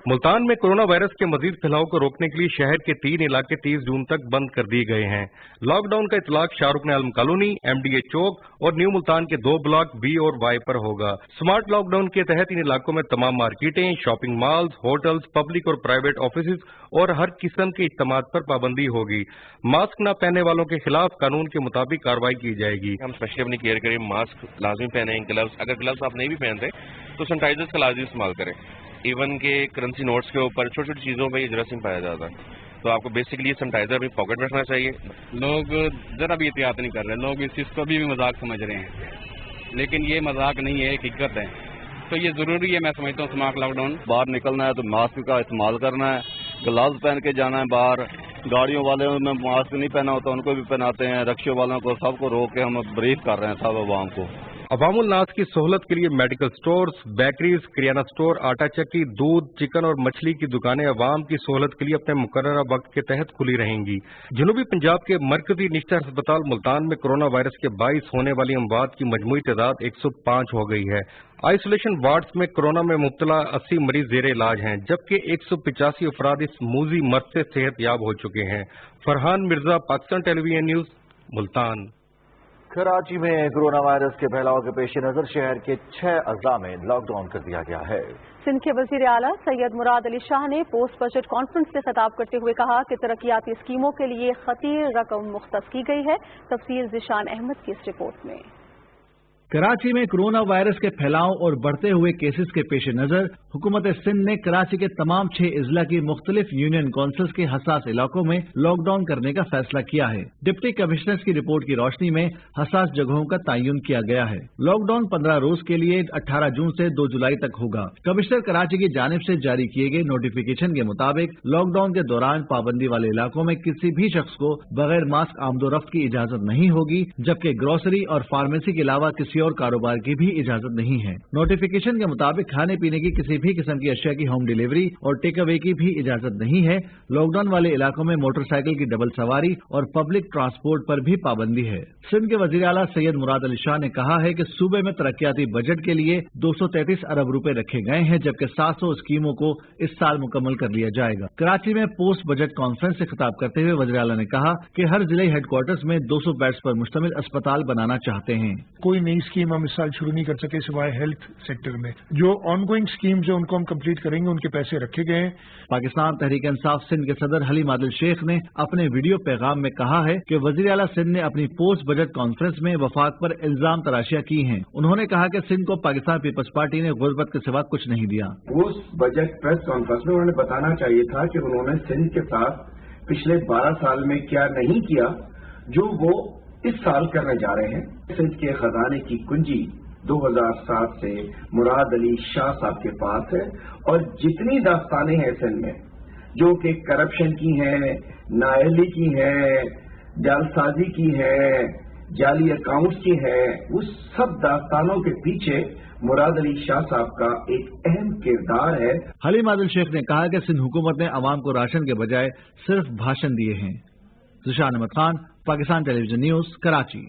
मुल्तान में कोरोना वायरस के मजीद फैलाव को रोकने के लिए शहर के 3 इलाके 30 जून तक बंद कर दिए गए हैं। लॉकडाउन का इतलाक शाहरुख आलम कॉलोनी, MDA चौक और न्यू मुल्तान के 2 ब्लॉक B और Y पर होगा। स्मार्ट लॉकडाउन के तहत इन इलाकों में तमाम मार्केटें, शॉपिंग मॉल्स, होटल्स, पब्लिक और प्राइवेट ऑफिस और हर किस्म के इज्तिमात पर पाबंदी होगी। मास्क न पहनने वालों के खिलाफ कानून के मुताबिक कार्रवाई की जाएगी। हम स्पेशली अपनी केयर करें, मास्क लाजमी पहने, ग्लव्स, अगर ग्लव्स आप नहीं भी पहनते तो सैनिटाइजर्स का लाजमी इस्तेमाल करें। इवन के करेंसी नोट्स के ऊपर छोटी छोटी चीज़ों में ये जरासीम पाया जाता है, तो आपको बेसिकली सैनिटाइजर अपनी पॉकेट में रखना चाहिए। लोग जरा भी एहतियात नहीं कर रहे, लोग इस चीज़ को भी मजाक समझ रहे हैं, लेकिन ये मजाक नहीं है, हकीकत है। तो ये ज़रूरी है, मैं समझता हूँ स्मार्ट लॉकडाउन। बाहर निकलना है तो मास्क का इस्तेमाल करना है, ग्लव्स पहन के जाना है बाहर। गाड़ियों वाले में मास्क नहीं पहना होता उनको भी पहनाते हैं, रिक्शे वालों को, सबको रोक के हम ब्रीफ कर रहे हैं सब अवाम को। अवामुल नास की सहूलत के लिए मेडिकल स्टोर्स, बेकरीज, किराना स्टोर, आटा चक्की, दूध, चिकन और मछली की दुकानें अवाम की सहूलत के लिए अपने मुकर्ररा वक्त के तहत खुली रहेंगी। जनूबी पंजाब के मरकजी निश्चित अस्पताल मुल्तान में कोरोना वायरस के बाइस होने वाली अमवात की मजमूई तादाद 105 हो गई है। आइसोलेशन वार्ड्स में कोरोना में मुब्तला 80 मरीज जेर इलाज हैं, जबकि 185 अफराद इस मूजी मर्ज से सेहत याब हो चुके हैं। Farhan Mirza, Pakistan television news, Multan. कराची में कोरोना वायरस के फैलाव के पेश नजर शहर के 6 अजला में लॉकडाउन कर दिया गया है। सिंध के वजीर आला सैयद मुराद अली शाह ने पोस्ट बजट कॉन्फ्रेंस से खिताब करते हुए कहा कि तरक्याती स्कीमों के लिए खतीर रकम मुख्तस की गई है। तफसील जिशान अहमद की इस रिपोर्ट में। कराची में कोरोना वायरस के फैलाव और बढ़ते हुए केसेस के पेश नजर हुकूमत सिंध ने कराची के तमाम 6 अजला की मुख्तलिफ यूनियन काउंसिल्स के हसास इलाकों में लॉकडाउन करने का फैसला किया है। डिप्टी कमिश्नर्स की रिपोर्ट की रोशनी में हसास जगहों का तयन किया गया है। लॉकडाउन 15 रोज के लिए 18 जून से 2 जुलाई तक होगा। कमिश्नर कराची की जानिब से जारी किए गए नोटिफिकेशन के मुताबिक लॉकडाउन के दौरान पाबंदी वाले इलाकों में किसी भी शख्स को बगैर मास्क आमदोरफ्त की इजाजत नहीं होगी, जबकि ग्रोसरी और फार्मेसी के अलावा किसी और कारोबार की भी इजाजत नहीं है। नोटिफिकेशन के मुताबिक खाने पीने की किसी भी किस्म की अशिया की होम डिलीवरी और टेक अवे की भी इजाजत नहीं है। लॉकडाउन वाले इलाकों में मोटरसाइकिल की डबल सवारी और पब्लिक ट्रांसपोर्ट पर भी पाबंदी है। सिंध के वजीर आला सैयद मुराद अली शाह ने कहा है कि सूबे में तरक्याती बजट के लिए 233 अरब रुपए रखे गए हैं, जबकि 700 स्कीमों को इस साल मुकम्मल कर लिया जाएगा। कराची में पोस्ट बजट कॉन्फ्रेंस से खिताब करते हुए वज़ीर आला ने कहा कि हर जिले हेडक्वार्टर्स में 200 बेड्स पर मुश्तमिल अस्पताल बनाना चाहते हैं। कोई नई स्कीम हम इस साल शुरू नहीं कर सके सिवाय हेल्थ सेक्टर में। जो ऑनगोइंग स्कीम्स है उनको हम कंप्लीट करेंगे, उनके पैसे रखे गए हैं। पाकिस्तान तहरीक इंसाफ सिंध के सदर हलीम आदिल शेख ने अपने वीडियो पैगाम में कहा है कि वज़ीर आला सिंध ने अपनी पोस्ट बजट कॉन्फ्रेंस में वफाक पर इल्जाम तराशियां की हैं। उन्होंने कहा कि सिंध को पाकिस्तान पीपल्स पार्टी ने गुर्बत के सिवा कुछ नहीं दिया। पोस्ट बजट प्रेस कॉन्फ्रेंस में उन्होंने बताना चाहिए था कि उन्होंने सिंध के साथ पिछले 12 साल में क्या नहीं किया जो वो इस साल करने जा रहे हैं। सिंध के खजाने की कुंजी 2007 से मुराद अली शाह साहब के पास है और जितनी दास्तानें हैं सिंध में जो कि करप्शन की हैं, नाअहली की हैं, जालसाजी की हैं, जाली अकाउंट्स की हैं, उस सब दास्तानों के पीछे मुराद अली शाह साहब का एक अहम किरदार है। हलीम आदिल शेख ने कहा कि सिंध हुकूमत ने अवाम को राशन के बजाय सिर्फ भाषण दिए हैं। Zeeshan Ahmed Khan, Pakistan television news, Karachi.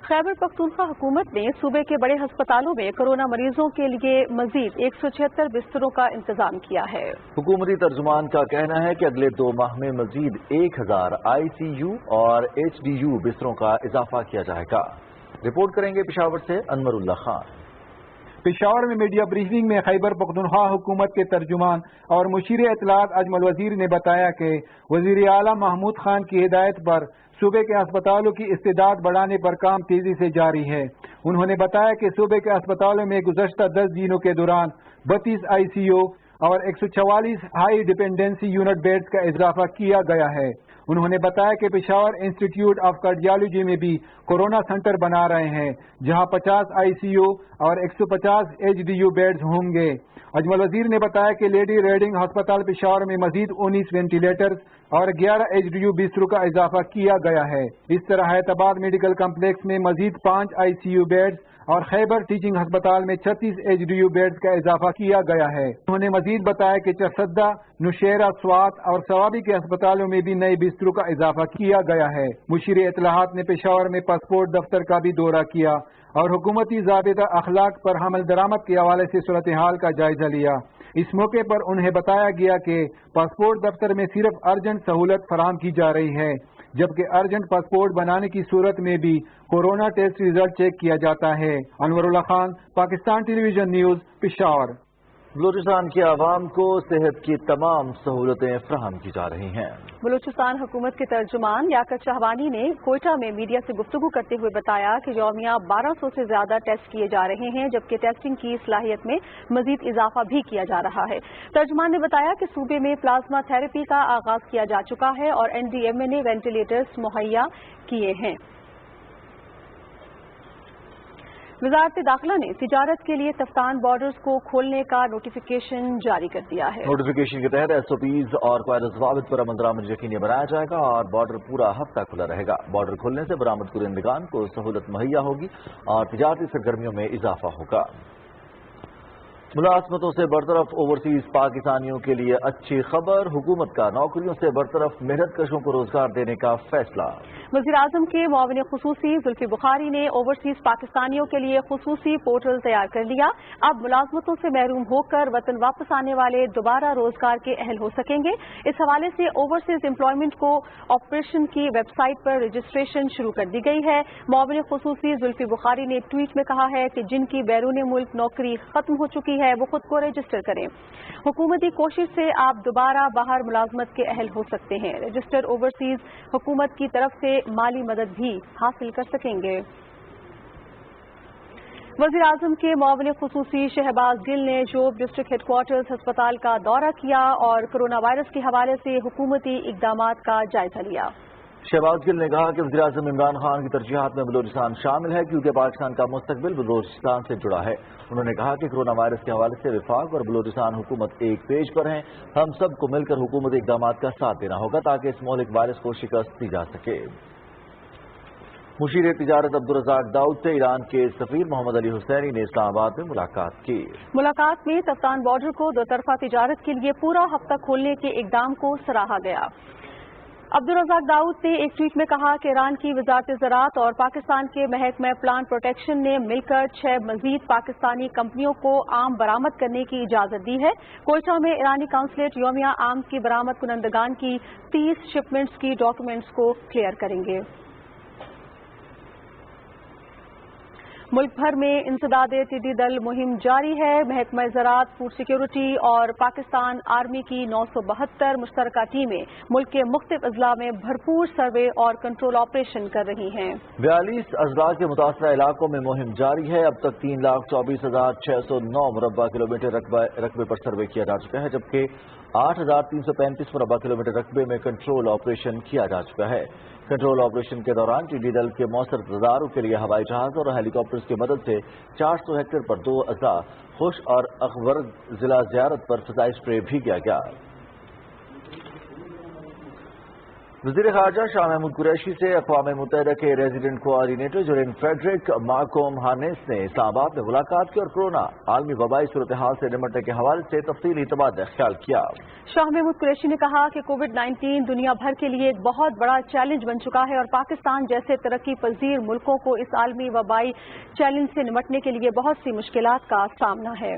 खैबर पख्तूनख्वा हुकूमत ने सूबे के बड़े अस्पतालों में कोरोना मरीजों के लिए मजीद 176 बिस्तरों का इंतजाम किया है। हुकूमती तर्जुमान का कहना है कि अगले 2 माह में मजीद 1000 ICU और HDU बिस्तरों का इजाफा किया जाएगा। रिपोर्ट करेंगे पेशावर से अनवरुल्लाह खान। पेशावर में मीडिया ब्रीफिंग में खैबर पख्तूनख्वा हुकूमत के तर्जुमान और मुशीर इत्तलात अजमल वजीर ने बताया कि वजीर आला महमूद खान की हिदायत पर सूबे के अस्पतालों की इस्तेदाद बढ़ाने पर काम तेजी से जारी है। उन्होंने बताया कि सूबे के अस्पतालों में गुज़श्ता 10 दिनों के दौरान 32 ICU और 144 हाई डिपेंडेंसी यूनिट बेड्स का इजाफा किया गया है। उन्होंने बताया कि पेशावर इंस्टीट्यूट ऑफ कार्डियोलॉजी में भी कोरोना सेंटर बना रहे हैं, जहां 50 ICU और 150 HDU बेड्स होंगे। अजमल वजीर ने बताया कि लेडी रेडिंग अस्पताल पेशावर में मजीद 19 वेंटिलेटर्स और 11 HDU बिस्तरों का इजाफा किया गया है। इस तरह हैदराबाद मेडिकल कम्प्लेक्स में मजीद 5 ICU बेड्स और खैबर टीचिंग अस्पताल में 36 HDU बेड्स का इजाफा किया गया है। उन्होंने मजीद बताया कि चरसद्दा, नुशेरा, स्वात और सवाबी के अस्पतालों में भी नए बिस्तरों का इजाफा किया गया है। मुशीर इत्तलाहात ने पेशावर में पासपोर्ट दफ्तर का भी दौरा किया और हुकूमती ज़ाबिता अखलाक पर हमल दरामद के हवाले से सूरत हाल का जायजा लिया। इस मौके पर उन्हें बताया गया कि पासपोर्ट दफ्तर में सिर्फ अर्जेंट सहूलत फराम की जा रही है, जबकि अर्जेंट पासपोर्ट बनाने की सूरत में भी कोरोना टेस्ट रिजल्ट चेक किया जाता है। अनवरुल्लाह खान, पाकिस्तान टेलीविजन न्यूज, पेशावर। बलूचिस्तान की आवाम को सेहत की तमाम सहूलतें फराहम की जा रही हैं। बलूचिस्तान हुकूमत के तर्जुमान याकत शाहवानी ने कोयटा में मीडिया से गुफ्तगू करते हुए बताया कि यौमिया 1200 से ज्यादा टेस्ट किए जा रहे हैं, जबकि टेस्टिंग की सलाहियत में मजीद इजाफा भी किया जा रहा है। तर्जुमान ने बताया कि सूबे में प्लाज्मा थेरेपी का आगाज किया जा चुका है और NDMA ने वेंटिलेटर्स मुहैया किए हैं। वजारत दाखिला ने तिजारत के लिए तफ्तान बॉर्डर्स को खोलने का नोटिफिकेशन जारी कर दिया है। नोटिफिकेशन के तहत SOPs और कायदा ज़वाबित पर अमल दरामद यकीनी बनाया जाएगा और बॉर्डर पूरा हफ्ता खुला रहेगा। बॉर्डर खुलने से बरामद कुरिंदगान को सहूलत मुहैया होगी और तिजारती सरगर्मियों में इजाफा होगा। मुलाजमतों से बरतरफ ओवरसीज पाकिस्तानियों के लिए अच्छी खबर, हुकूमत का नौकरियों से बरतरफ मेहनत कशों को रोजगार देने का फैसला। वज़ीर आज़म के मुआविन खुसूसी जुल्फी बुखारी ने ओवरसीज पाकिस्तानियों के लिए खुसूसी पोर्टल तैयार कर लिया। अब मुलाजमतों से महरूम होकर वतन वापस आने वाले दोबारा रोजगार के अहल हो सकेंगे। इस हवाले से ओवरसीज एम्प्लॉयमेंट को ऑपरेशन की वेबसाइट पर रजिस्ट्रेशन शुरू कर दी गई है। मुआविन खुसूसी जुल्फी बुखारी ने ट्वीट में कहा है कि जिनकी बैरून मुल्क नौकरी खत्म हो चुकी है वो खुद को रजिस्टर करें। हुकूमती कोशिश से आप दोबारा बाहर मुलाजमत के अहल हो सकते हैं। रजिस्टर ओवरसीज हुकूमत की तरफ से माली मदद भी हासिल कर सकेंगे। वज़ीर आज़म के मुआविन खुसूसी शहबाज गिल ने जोब डिस्ट्रिक्ट हेडक्वार्टर्स अस्पताल का दौरा किया और कोरोना वायरस के हवाले से हुकूमती इकदामात का जायजा लिया। शहबाज गिल ने कहा कि वज़ीर आज़म इमरान खान की तरजीहात में बलूचिस्तान शामिल है, क्योंकि पाकिस्तान का मुस्तकबिल बलूचिस्तान से जुड़ा है। उन्होंने कहा कि कोरोना वायरस के हवाले से वफाक और बलूचिस्तान हुकूमत एक पेज पर हैं। हम सबको मिलकर हुकूमती इकदामात का साथ देना होगा ताकि इस मौलिक वायरस को शिकस्त दी जा सके। मुशीर तिजारत अब्दुर्रज़ाक दाऊद से ईरान के सफीर मोहम्मद अली हुसैनी ने इस्लामाबाद में मुलाकात की। मुलाकात में तफ्तान बॉर्डर को दो तरफा तिजारत के लिए पूरा हफ्ता खोलने के इकदाम को सराहा गया। अब्दुर्रज़ाक दाऊद ने एक ट्वीट में कहा कि ईरान की वजारत ज़राअत और पाकिस्तान के महकमा प्लांट प्रोटेक्शन ने मिलकर 6 मजीद पाकिस्तानी कंपनियों को आम बरामद करने की इजाज़त दी है। कोयटा में ईरानी काउंसलेट योमिया आम की बरामद कुनंदगान की 30 शिपमेंट्स की डॉक्यूमेंट्स को क्लियर करेंगे। मुल्क भर में इंसदादे टिड्डी दल मुहिम जारी है। महकमा ज़राअत, फूड सिक्योरिटी और पाकिस्तान आर्मी की 972 मुश्तरका टीमें मुल्क के मुख्तलिफ अजला में भरपूर सर्वे और कंट्रोल ऑपरेशन कर रही हैं। 42 अजला के मुतासरा इलाकों में मुहिम जारी है। अब तक 3,24,609 मुरब्बा किलोमीटर रकबे पर सर्वे किया जा चुका है, जबकि 8,335 मुरब्बा किलोमीटर रकबे में कंट्रोल ऑपरेशन किया जा चुका है। कंट्रोल ऑपरेशन के दौरान टिड्डी दल के मौसर तदारुक के लिए हवाई जहाज और हेलीकॉप्टर्स की मदद से 400 हेक्टेयर पर 2 अजला खुश और अखबर जिला ज़ियारत पर फिजाई स्प्रे भी किया गया। वज़ीर ख़ारजा शाह महमूद कुरैशी से अक़वाम मुत्तहिदा के रेजिडेंट कोऑर्डिनेटर जनरल फ्रेडरिक मार्कोम हार्नेस ने इस्लामाबाद में मुलाकात की और कोरोना आलमी वबाई सूरत हाल से निपटने के हवाले से तफसीली तबादला ख्याल किया। शाह महमूद कुरैशी ने कहा कि कोविड-19 दुनिया भर के लिए एक बहुत बड़ा चैलेंज बन चुका है और पाकिस्तान जैसे तरक्की पजीर मुल्कों को इस आलमी वबाई चैलेंज से निपटने के लिए बहुत सी मुश्किलात का सामना है।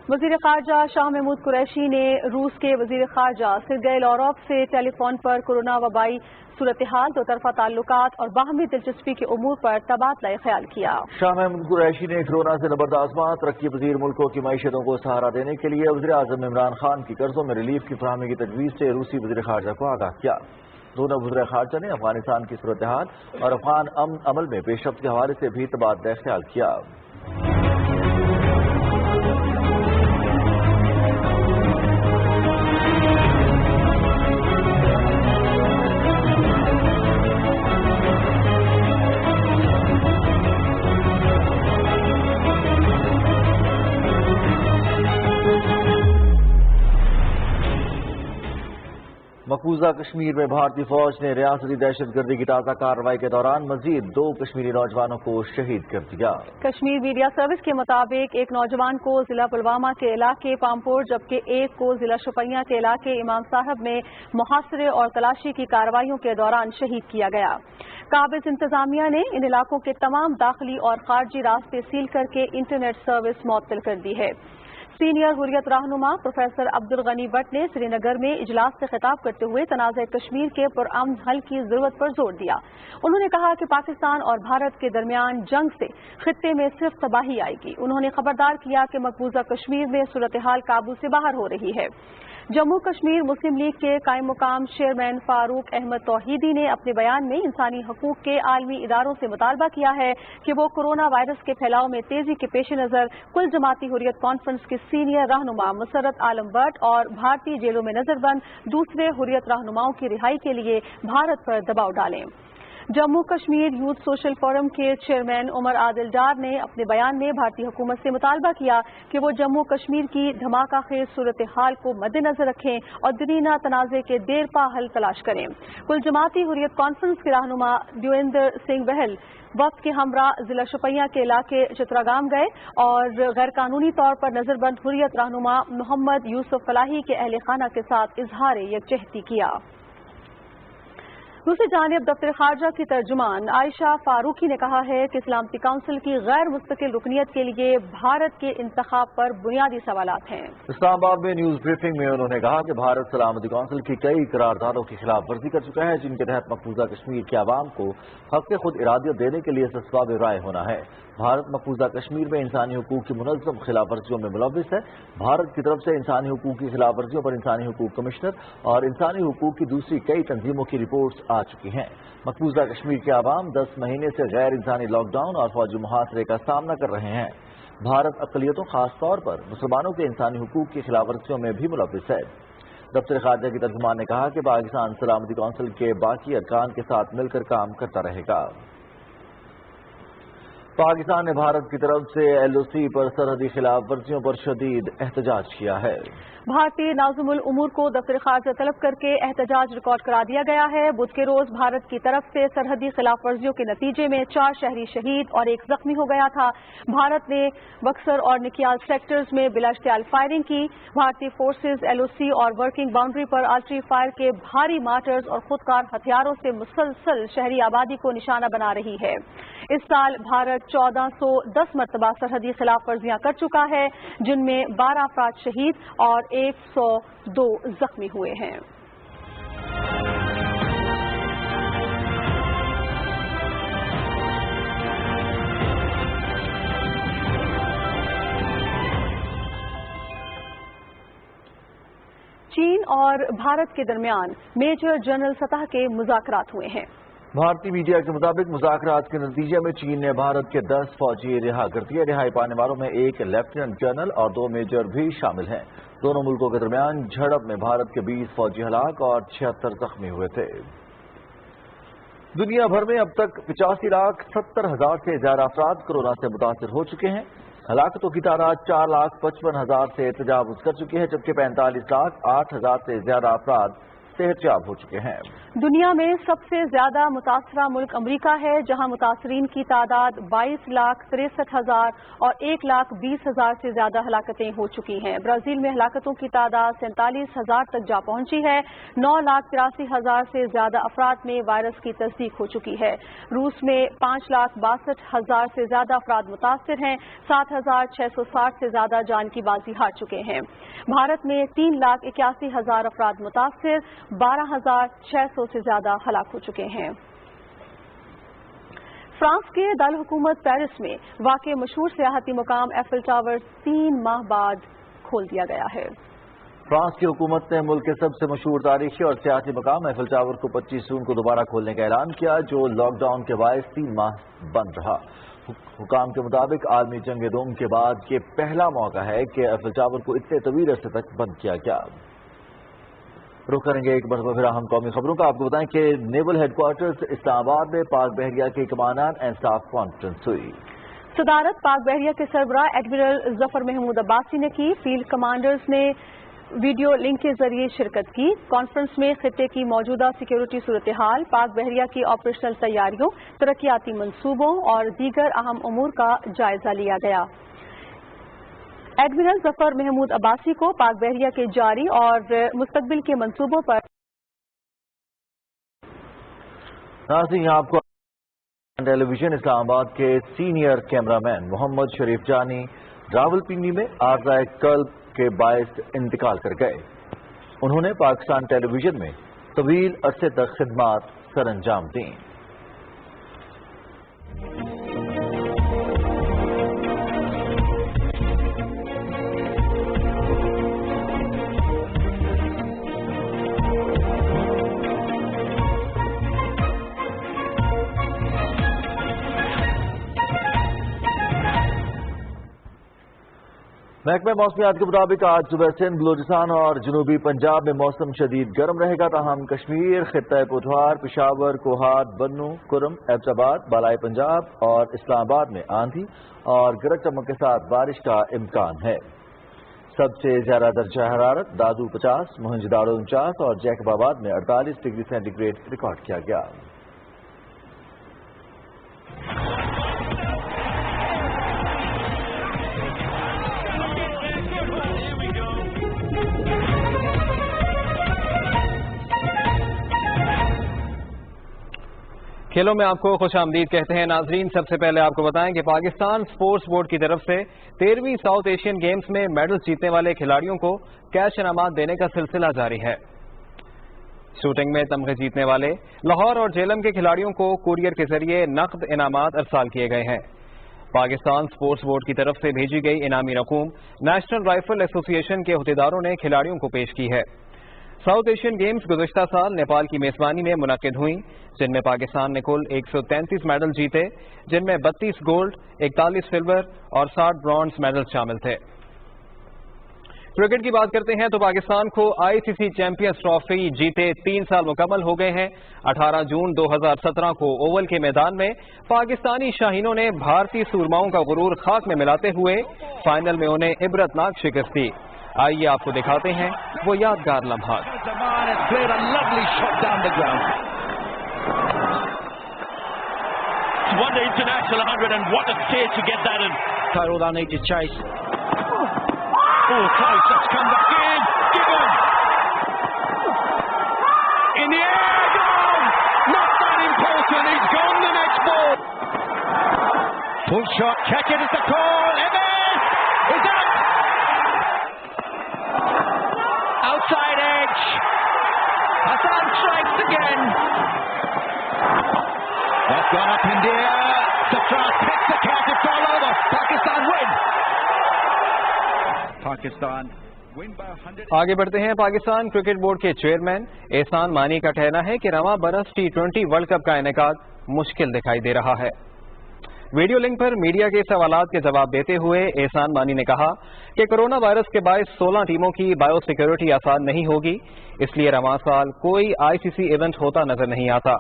वज़ीर ख़ारजा शाह महमूद कुरैशी ने रूस के वज़ीर ख़ारजा सर्गेई लावरोव से टेलीफोन पर कोरोना वबाई सूरत हाल, दो तरफा ताल्लुकात और बाहमी दिलचस्पी के उमूर पर तबादला ख्याल किया। शाह महमूद कुरैशी ने कोरोना से नबरदाज़मा तरक्की पजीर मुल्कों की मईशतों को सहारा देने के लिए वज़ीर आज़म इमरान खान की कर्जों में रिलीफ की फराहमी की तजवीज़ से रूसी वज़ीर ख़ारजा को आगाह किया। दोनों वज़ीर ख़ारजा ने अफगानिस्तान की सूरत हाल और अफगान अमल में पेशरफ्त के हवाले से भी तबादला ख्याल किया। मकबूजा कश्मीर में भारतीय फौज ने रियासती दहशतगर्दी की ताज़ा कार्रवाई के दौरान मजीद 2 कश्मीरी नौजवानों को शहीद कर दिया। कश्मीर मीडिया सर्विस के मुताबिक एक नौजवान को जिला पुलवामा के इलाके पामपोर जबकि एक को जिला शोपियां के इलाके इमाम साहब में मुहासरे और तलाशी की कार्रवाइयों के दौरान शहीद किया गया। काबिज इंतजामिया ने इन इलाकों के तमाम दाखिली और खारजी रास्ते सील करके इंटरनेट सर्विस मुअत्तल कर दी है। सीनियर हुर्रियत रहनुमा प्रोफेसर अब्दुल गनी भट्ट ने श्रीनगर में इजलास से खिताब करते हुए तनाज़ कश्मीर के पुरअमन हल की जरूरत पर जोर दिया। उन्होंने कहा कि पाकिस्तान और भारत के दरमियान जंग से खित्ते में सिर्फ तबाही आएगी। उन्होंने खबरदार किया कि मकबूजा कश्मीर में सूरत हाल काबू से बाहर हो रही है। जम्मू कश्मीर मुस्लिम लीग के कायम मुकाम चेयरमैन फारूक अहमद तौहीदी ने अपने बयान में इंसानी हकूक के आलमी इदारों से मुतालबा किया है कि वो कोरोना वायरस के फैलाव में तेजी के पेश नज़र कुल जमाती हुर्रियत कॉन्फ्रेंस के सीनियर रहनुमा मुसर्रत आलम भट्ट और भारतीय जेलों में नजरबंद दूसरे हुर्रियत रहनुमाओं की रिहाई के लिए भारत पर दबाव डालें। Jammu Kashmir youth social forum के चेयरमैन उमर आदिल डार ने अपने बयान में भारतीय हुकूमत से मुतालबा किया कि वो जम्मू कश्मीर की धमाका खेज सूरत हाल को मद्देनजर रखें और दरीना तनाज़े के देरपा हल तलाश करें। कुल जमाती हुर्रियत कॉन्फ्रेंस के रहनुमा देवेंद्र सिंह बहल वक्त के हमरा जिला शोपियां के इलाके चित्रागाम गए और गैर कानूनी तौर पर नजरबंद हुर्रियत रहनुमा मोहम्मद यूसुफ फलाही के अहले खाना के साथ इजहार यकजहती किया। दूसरी जानिब दफ्तर खारजा की तर्जुमान आयशा फारूकी ने कहा है कि सलामती काउंसिल की गैर मुस्तकिल रुकनियत के लिए भारत के इंतखाब पर बुनियादी सवालात हैं। इस्लामाबाद में न्यूज ब्रीफिंग में उन्होंने कहा कि भारत सलामती काउंसिल की कई करारदादों की खिलाफ वर्जी कर चुका है, जिनके तहत मकबूजा कश्मीर के आवाम को हक खुद इरादियत देने के लिए सस्बाब राय होना है। भारत मकबूजा कश्मीर में इंसानी हकूक की मुनज़्ज़म खिलाफ वर्जियों में मुलव्विस है। भारत की तरफ से इंसानी हकूक की खिलाफ वर्जियों पर इंसानी हकूक कमिश्नर और इंसानी हकूक की दूसरी कई तंजीमों की रिपोर्ट्स आ चुकी हैं। मकबूजा कश्मीर के आवाम 10 महीने से गैर इंसानी लॉकडाउन और फौजी मुहासरे का सामना कर रहे हैं। भारत अक़लियतों खासतौर पर मुसलमानों के इंसानी हकूक की खिलाफ वर्जियों में भी मुलव्विस है। दफ्तर खारजा की तर्जुमान ने कहा कि पाकिस्तान सलामती काउंसिल के बाकी अरकान के साथ मिलकर काम करता रहेगा। پاکستان نے بھارت کی طرف سے LOC پر سرحدی خلاف ورزیوں پر شدید احتجاج کیا ہے۔ بھارتی ناظم الامور کو دفتر خارجہ طلب کر کے احتجاج ریکارڈ کرا دیا گیا ہے۔ بدھ کے روز بھارت کی طرف سے سرحدی خلاف ورزیوں کے نتیجے میں 4 شہری شہید اور 1 زخمی ہو گیا تھا۔ بھارت نے بکسر اور نکیال سیکٹرز میں بلا اشتعال فائرنگ کی۔ بھارتی فورسز LOC اور ورکنگ باؤنڈری پر آرٹلری فائر کے بھاری مارٹرز اور خودکار ہتھیاروں سے مسلسل شہری آبادی کو نشانہ بنا رہی ہے۔ اس سال بھارت 1410 مرتبہ سرحدی خلاف ورزیاں کر چکا ہے، جن میں 12 افراد شہید اور 102 زخمی ہوئے ہیں۔ چین اور بھارت کے درمیان میجر جنرل سطح کے مذاکرات ہوئے ہیں۔ بھارتی میڈیا کے مطابق مذاکرات کے نتیجے میں چین نے بھارت کے 10 فوجی رہا کر دیے۔ رہائی پانے والوں میں 1 لیفٹیننٹ جنرل اور 2 میجر بھی شامل ہیں۔ دونوں ملکوں کے درمیان جھڑپ میں بھارت کے 20 فوجی ہلاک اور 76 زخمی ہوئے تھے۔ دنیا بھر میں اب تک 85,70,000 سے زیادہ افراد کورونا سے متاثر ہو چکے ہیں۔ ہلاکتوں کی تعداد 4,55,000 سے تجاوز کر چکی ہے، جبکہ 45,08,000 سے زیادہ افراد صحت یاب ہو چکے ہیں۔ دنیا میں سب سے زیادہ متاثرہ ملک امریکہ ہے، جہاں متاثرین کی تعداد 22,63,000 اور 1,20,000 سے زیادہ ہلاکتیں ہو چکی ہیں۔ برازیل میں ہلاکتوں کی تعداد 47,000 تک جا پہنچی ہے۔ 9,83,000 سے زیادہ افراد میں وائرس کی تصدیق ہو چکی ہے۔ روس میں 5,62,000 سے زیادہ افراد متاثر ہیں۔ 7,660 سے زیادہ جان کی بازی ہار چکے ہیں۔ بھارت میں 3,81,000 افراد متاثر، 12,600 سے زیادہ ہلاک ہو چکے ہیں۔ فرانس کے دارالحکومت پیرس میں واقع مشہور سیاحتی مقام ایفل ٹاور 3 ماہ بعد کھول دیا گیا ہے۔ فرانس کی حکومت نے ملک کے سب سے مشہور تاریخی اور سیاحتی مقام ایفل ٹاور کو 25 جون کو دوبارہ کھولنے کا اعلان کیا، جو لاک ڈاؤن کے باعث 3 ماہ بند رہا۔ حکام کے مطابق عالمی جنگ دوم کے بعد یہ پہلا موقع ہے کہ ایفل ٹاور کو اتنے طویل عرصے تک بند کیا گیا۔ رخ کریں گے ایک مرتبہ پھر اہم قومی خبروں کا۔ آپ کو بتائیں کہ نیول ہیڈ کوارٹرز اسلام آباد میں پاک بحریہ کے کمانڈر اینڈ اسٹاف کانفرنس ہوئی۔ صدارت پاک بحریہ کے سربراہ ایڈمرل ظفر محمود عباسی نے کی۔ فیلڈ کمانڈرز نے ویڈیو لنک کے ذریعے شرکت کی۔ کانفرنس میں خطے کی موجودہ سیکیورٹی صورتحال، پاک بحریہ کی آپریشنل تیاریوں، ترقیاتی منصوبوں اور دیگر اہم امور کا جائزہ لیا گیا۔ ایڈمرل ظفر محمود عباسی کو پاک بحریہ کے جاری اور مستقبل کے منصوبوں پر ناظرین، آپ کو ٹیلی ویژن اسلام آباد کے سینئر کیمرہ مین محمد شریف جانی راولپنڈی میں عارضہ قلب کے باعث انتقال کر گئے۔ انہوں نے پاکستان ٹیلی ویژن میں طویل عرصے تک خدمات سر انجام دیں۔ محکمہ موسمیات کے مطابق آج صبح سندھ، بلوچستان اور جنوبی پنجاب میں موسم شدید گرم رہے گا، تاہم کشمیر، خطہ پوٹھوار، پشاور، کوہاٹ، بنو، کرم، ایبٹ آباد، بالائی پنجاب اور اسلام آباد میں آندھی اور گرج چمک کے ساتھ بارش کا امکان ہے۔ سب سے زیادہ درجہ حرارت دادو 50، موہنجداڑو 49 اور جیکب آباد میں 48 ڈگری سینٹی گریڈ ریکارڈ کیا گیا۔ کھیلوں میں آپ کو خوش آمدید کہتے ہیں ناظرین۔ سب سے پہلے آپ کو بتائیں کہ پاکستان سپورٹس بورڈ کی طرف سے 13ویں ساؤتھ ایشین گیمز میں میڈلز جیتنے والے کھلاڑیوں کو کیش انعامات دینے کا سلسلہ جاری ہے۔ شوٹنگ میں تمغے جیتنے والے لاہور اور جیلم کے کھلاڑیوں کو کوریئر کے ذریعے نقد انعامات ارسال کیے گئے ہیں۔ پاکستان سپورٹس بورڈ کی طرف سے بھیجی گئی انعامی رقوم نیشنل رائفل ایسوسی ایشن کے عہدیداروں نے کھلاڑیوں کو پیش کی ہے۔ ساؤتھ ایشین گیمز گزشتہ سال نیپال کی میزبانی میں منعقد ہوئیں، جن میں پاکستان نے کل 133 میڈل جیتے، جن میں 32 گولڈ، 41 سلور اور 60 برونز میڈل شامل تھے۔ کرکٹ کی بات کرتے ہیں تو پاکستان کو ICC چیمپئنز ٹرافی جیتے 3 سال مکمل ہو گئے ہیں۔ 18 جون 2017 کو اوول کے میدان میں پاکستانی شاہینوں نے بھارتی سورماؤں کا غرور خاک میں ملاتے ہوئے فائنل میں انہیں عبرتناک شکست دی۔ آئیے آپ کو دکھاتے ہیں وہ یادگار لمحات۔ Oh, close, that's come back in. Gibbon! In the air, gone! Not that important, he's gone the next ball. Full shot, check it, it's the call. Evans is out! Outside edge. Hassan strikes again. That's gone up in the air. Safran picks the catch, it's all over. Pakistan win. آگے بڑھتے ہیں۔ Pakistan cricket board کے chairman Ehsan Mani کا کہنا ہے کہ رواں برس T20 ورلڈ کپ کا انعقاد مشکل دکھائی دے رہا ہے۔ ویڈیو لنک پر میڈیا کے سوالات کے جواب دیتے ہوئے احسان مانی نے کہا کہ کرونا وائرس کے باعث 16 ٹیموں کی بایو سیکیورٹی آسان نہیں ہوگی، اس لیے رواں سال کوئی ICC ایونٹ ہوتا نظر نہیں آتا۔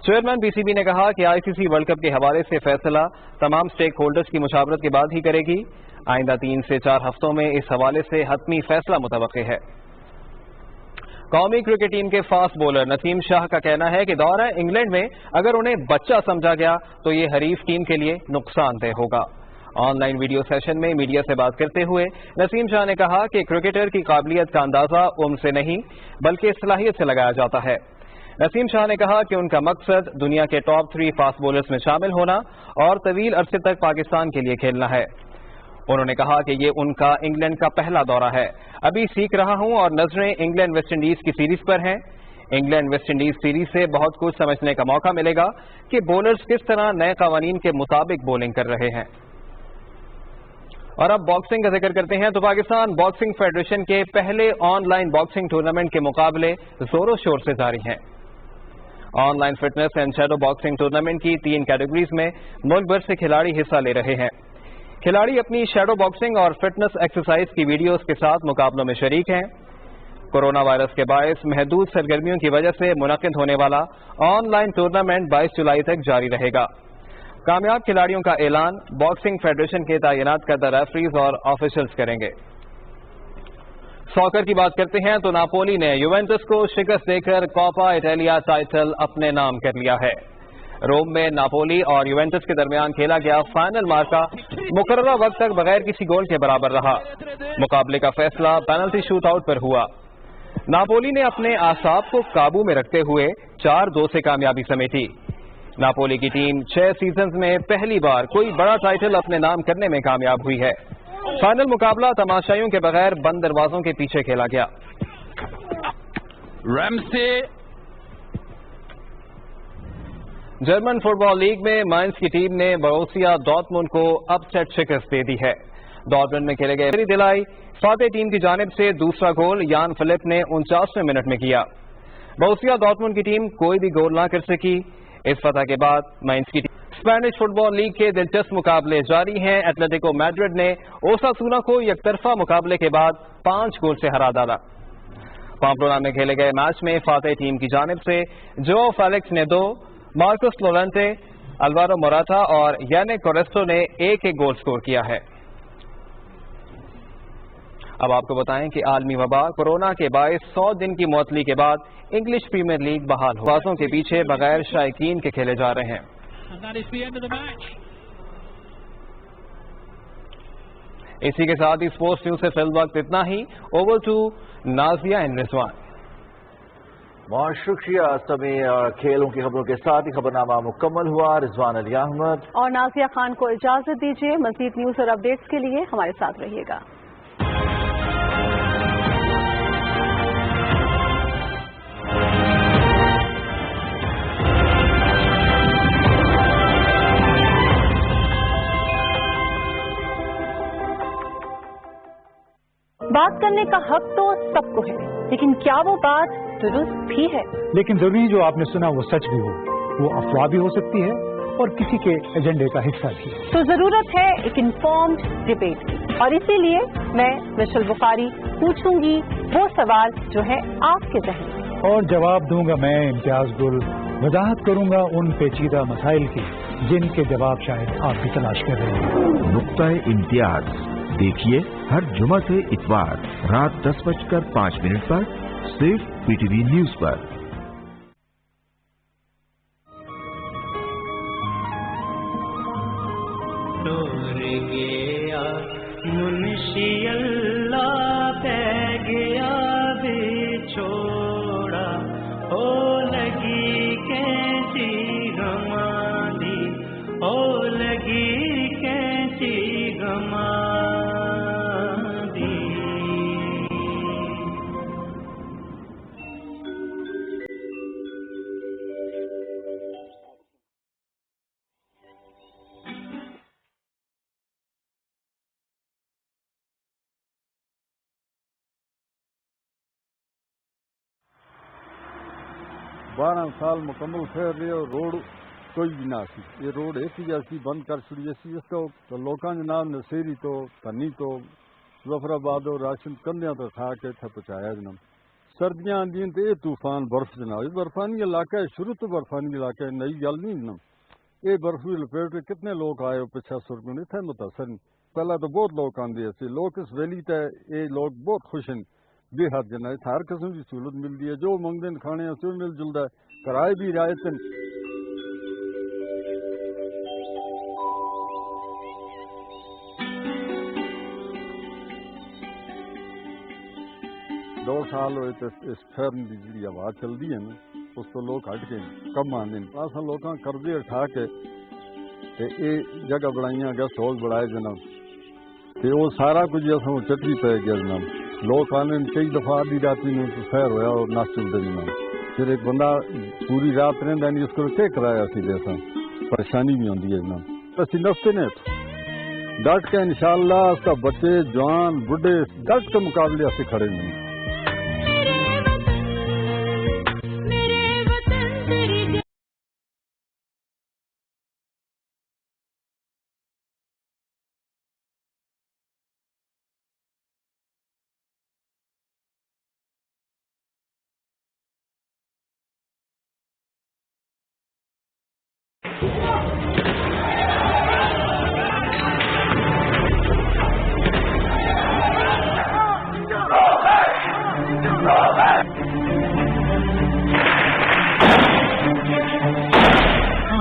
چیئرمین PCB نے کہا کہ ICC ورلڈ کپ کے حوالے سے فیصلہ تمام سٹیک ہولڈرز کی مشاورت کے بعد ہی کرے گی۔ آئندہ 3 سے 4 ہفتوں میں اس حوالے سے حتمی فیصلہ متوقع ہے۔ قومی کرکٹ ٹیم کے فاسٹ بولر نسیم شاہ کا کہنا ہے کہ دورہ انگلینڈ میں اگر انہیں بچہ سمجھا گیا تو یہ حریف ٹیم کے لیے نقصان دہ ہوگا۔ آن لائن ویڈیو سیشن میں میڈیا سے بات کرتے ہوئے نسیم شاہ نے کہا کہ کرکٹر کی قابلیت کا اندازہ عمر سے نہیں بلکہ صلاحیت سے لگایا جاتا ہے۔ نسیم شاہ نے کہا کہ ان کا مقصد دنیا کے ٹاپ 3 فاسٹ بولرز میں شامل ہونا اور طویل عرصے تک پاکستان کے لیے کھیلنا ہے۔ انہوں نے کہا کہ یہ ان کا انگلینڈ کا پہلا دورہ ہے، ابھی سیکھ رہا ہوں اور نظریں انگلینڈ ویسٹ انڈیز کی سیریز پر ہیں۔ انگلینڈ ویسٹ انڈیز سیریز سے بہت کچھ سمجھنے کا موقع ملے گا کہ بولرز کس طرح نئے قوانین کے مطابق بولنگ کر رہے ہیں۔ اور اب باکسنگ کا ذکر کرتے ہیں تو پاکستان باکسنگ فیڈریشن کے پہلے آن لائن باکسنگ ٹورنامنٹ کے مقابلے زور و شور سے جاری ہیں۔ On line fitness and shadow boxing tournament کی 3 کیٹیگریز میں ملک بھر سے کھلاڑی حصہ لے رہے ہیں۔ کھلاڑی اپنی شیڈو باکسنگ اور فٹنس ایکسرسائز کی ویڈیوز کے ساتھ مقابلوں میں شریک ہیں۔ کورونا وائرس کے باعث محدود سرگرمیوں کی وجہ سے منعقد ہونے والا آن لائن ٹورنامنٹ 22 جولائی تک جاری رہے گا۔ کامیاب کھلاڑیوں کا اعلان باکسنگ فیڈریشن کے تعینات کردہ ریفریز اور آفیشلز کریں گے۔ ساکر کی بات کرتے ہیں تو ناپولی نے یوونٹس کو شکست دے کر کوپا ایٹالیا ٹائٹل اپنے نام کر لیا ہے۔ روم میں ناپولی اور یوونٹس کے درمیان کھیلا گیا فائنل مارکا مقررہ وقت تک بغیر کسی گول کے برابر رہا۔ مقابلے کا فیصلہ پینلٹی شوٹ آؤٹ پر ہوا۔ ناپولی نے اپنے اعصاب کو قابو میں رکھتے ہوئے 4-2 سے کامیابی سمیٹی۔ ناپولی کی ٹیم 6 سیزنز میں پہلی بار کوئی بڑا ٹائٹل اپنے نام کرنے میں کامیاب ہوئی ہے۔ فائنل مقابلہ تماشائیوں کے بغیر بند دروازوں کے پیچھے کھیلا گیا۔ جرمن فٹ بال لیگ میں مائنز کی ٹیم نے بروسیا ڈارٹمنڈ کو اپ سیٹ شکست دے دی ہے۔ ڈارٹمنڈ میں کھیلے گئے دلائی فاتح ٹیم کی جانب سے دوسرا گول یان فلپ نے 49ویں منٹ میں کیا۔ بروسیا ڈارٹمنڈ کی ٹیم کوئی بھی گول نہ کر سکی۔ اس فتح کے بعد مائنز کی ٹیم اسپینش فٹ بال لیگ کے دلچسپ مقابلے جاری ہیں۔ ایتلیٹیکو میڈرڈ نے اوساسونا کو یک طرفہ مقابلے کے بعد 5 گول سے ہرا ڈالا۔ پامپلونا میں کھیلے گئے میچ میں فاتح ٹیم کی جانب سے جو فیلکس نے 2، مارکوس لورنٹے، الوارو موراتا اور یانک کوریسٹو نے ایک گول سکور کیا ہے۔ اب آپ کو بتائیں کہ عالمی وبا کورونا کے باعث 100 دن کی معطلی کے بعد انگلش پریمیئر لیگ بحال ہو، بازوں کے پیچھے بغیر شائقین کے کھیلے جا رہے ہیں۔ اسی کے ساتھ ہی اسپورٹس نیوز سے فی الوقت اتنا ہی۔ اوور ٹو نازیہ اینڈ رضوان۔ بہت شکریہ سمی، کھیلوں کی خبروں کے ساتھ ہی خبرنامہ مکمل ہوا۔ رضوان علی احمد اور نازیہ خان کو اجازت دیجیے۔ مزید نیوز اور اپڈیٹس کے لیے ہمارے ساتھ رہیے گا۔ بات کرنے کا حق تو سب کو ہے، لیکن کیا وہ بات درست بھی ہے؟ لیکن ضروری جو آپ نے سنا وہ سچ بھی ہو، وہ افواہ بھی ہو سکتی ہے اور کسی کے ایجنڈے کا حصہ بھی. تو ضرورت ہے ایک انفارمڈ ڈبیٹ کی، اور اسی لیے میں مشل بخاری پوچھوں گی وہ سوال جو ہے آپ کے ذہن میں، اور جواب دوں گا میں امتیاز گل. وضاحت کروں گا ان پیچیدہ مسائل کی جن کے جواب شاید آپ بھی تلاش کر رہے ہیں. نقطۂ امتیاز دیکھیے ہر جمعہ سے اتوار رات 10:05 پر صرف PTV نیوز پر. منشی اللہ پہ گیا بچھوڑا، او لگی کیسی گمادی، او لگی کیسی گمادی. بارہ سال مکمل پھیر رہے اور روڈ کوئی بھی نہ سی. یہ روڈ ایک ہی جیسی بند کر چھڑی سی. اس تو لوکاں جناب نصیری تو تنی تو ظفر آباد اور راشن کندیاں تو کھا کے تھے پہنچایا جناب. سردیاں آدی تو یہ طوفان برف جناب، یہ برفانی علاقہ ہے، شروع تو برفانی علاقہ ہے، نئی گل نہیں جناب. یہ برف کی لپیٹ کے کتنے لوگ آئے ہو پچھا سرگ میں اتنے متاثر نہیں. پہلا تو بہت لوگ آدھے سی. لوگ اس ویلی تے یہ لوگ بہت خوش ہیں بے حد جناب. ہر قسم کی سہولت ملتی ہے، جو منگتے ہیں کھانے سے مل جلتا ہے. کرائے بھی رعایت ہیں. دو سال ہوئے تو اس فرم کی جی ہوا چلتی ہے نا، اس تو لوگ ہٹ کے کم آتے ہیں. اصل لوگوں قرضے اٹھا کے یہ جگہ بنائی گیسٹ ہاؤس بنائے جناب، تو وہ سارا کچھ اصل چٹری پی گیا جناب. لوگ آنے کئی دفعہ آدھی رات میں سیر ہوا اور نس چلتے جناب. پھر ایک بندہ پوری رات رہتا نہیں، اس کو کیا کرایا سی جیسا پریشانی بھی ہوتی ہے جناب. اسی نفتے نے ڈٹ کے انشاءاللہ اس کا بچے جوان بڈھے ڈٹ کے مقابلے سے کھڑے نہیں.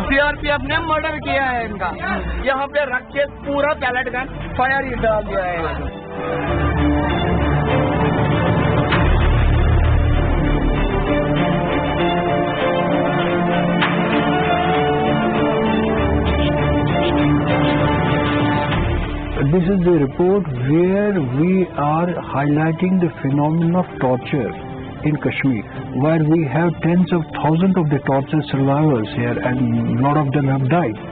CRPF نے مرڈر کیا ہے ان کا، یہاں پہ رکھ کے پورا پیلٹ گن فائر ہی ڈال دیا ہے. This is the report where we are highlighting the phenomenon of torture in Kashmir, where we have tens of thousands of the torture survivors here and a lot of them have died.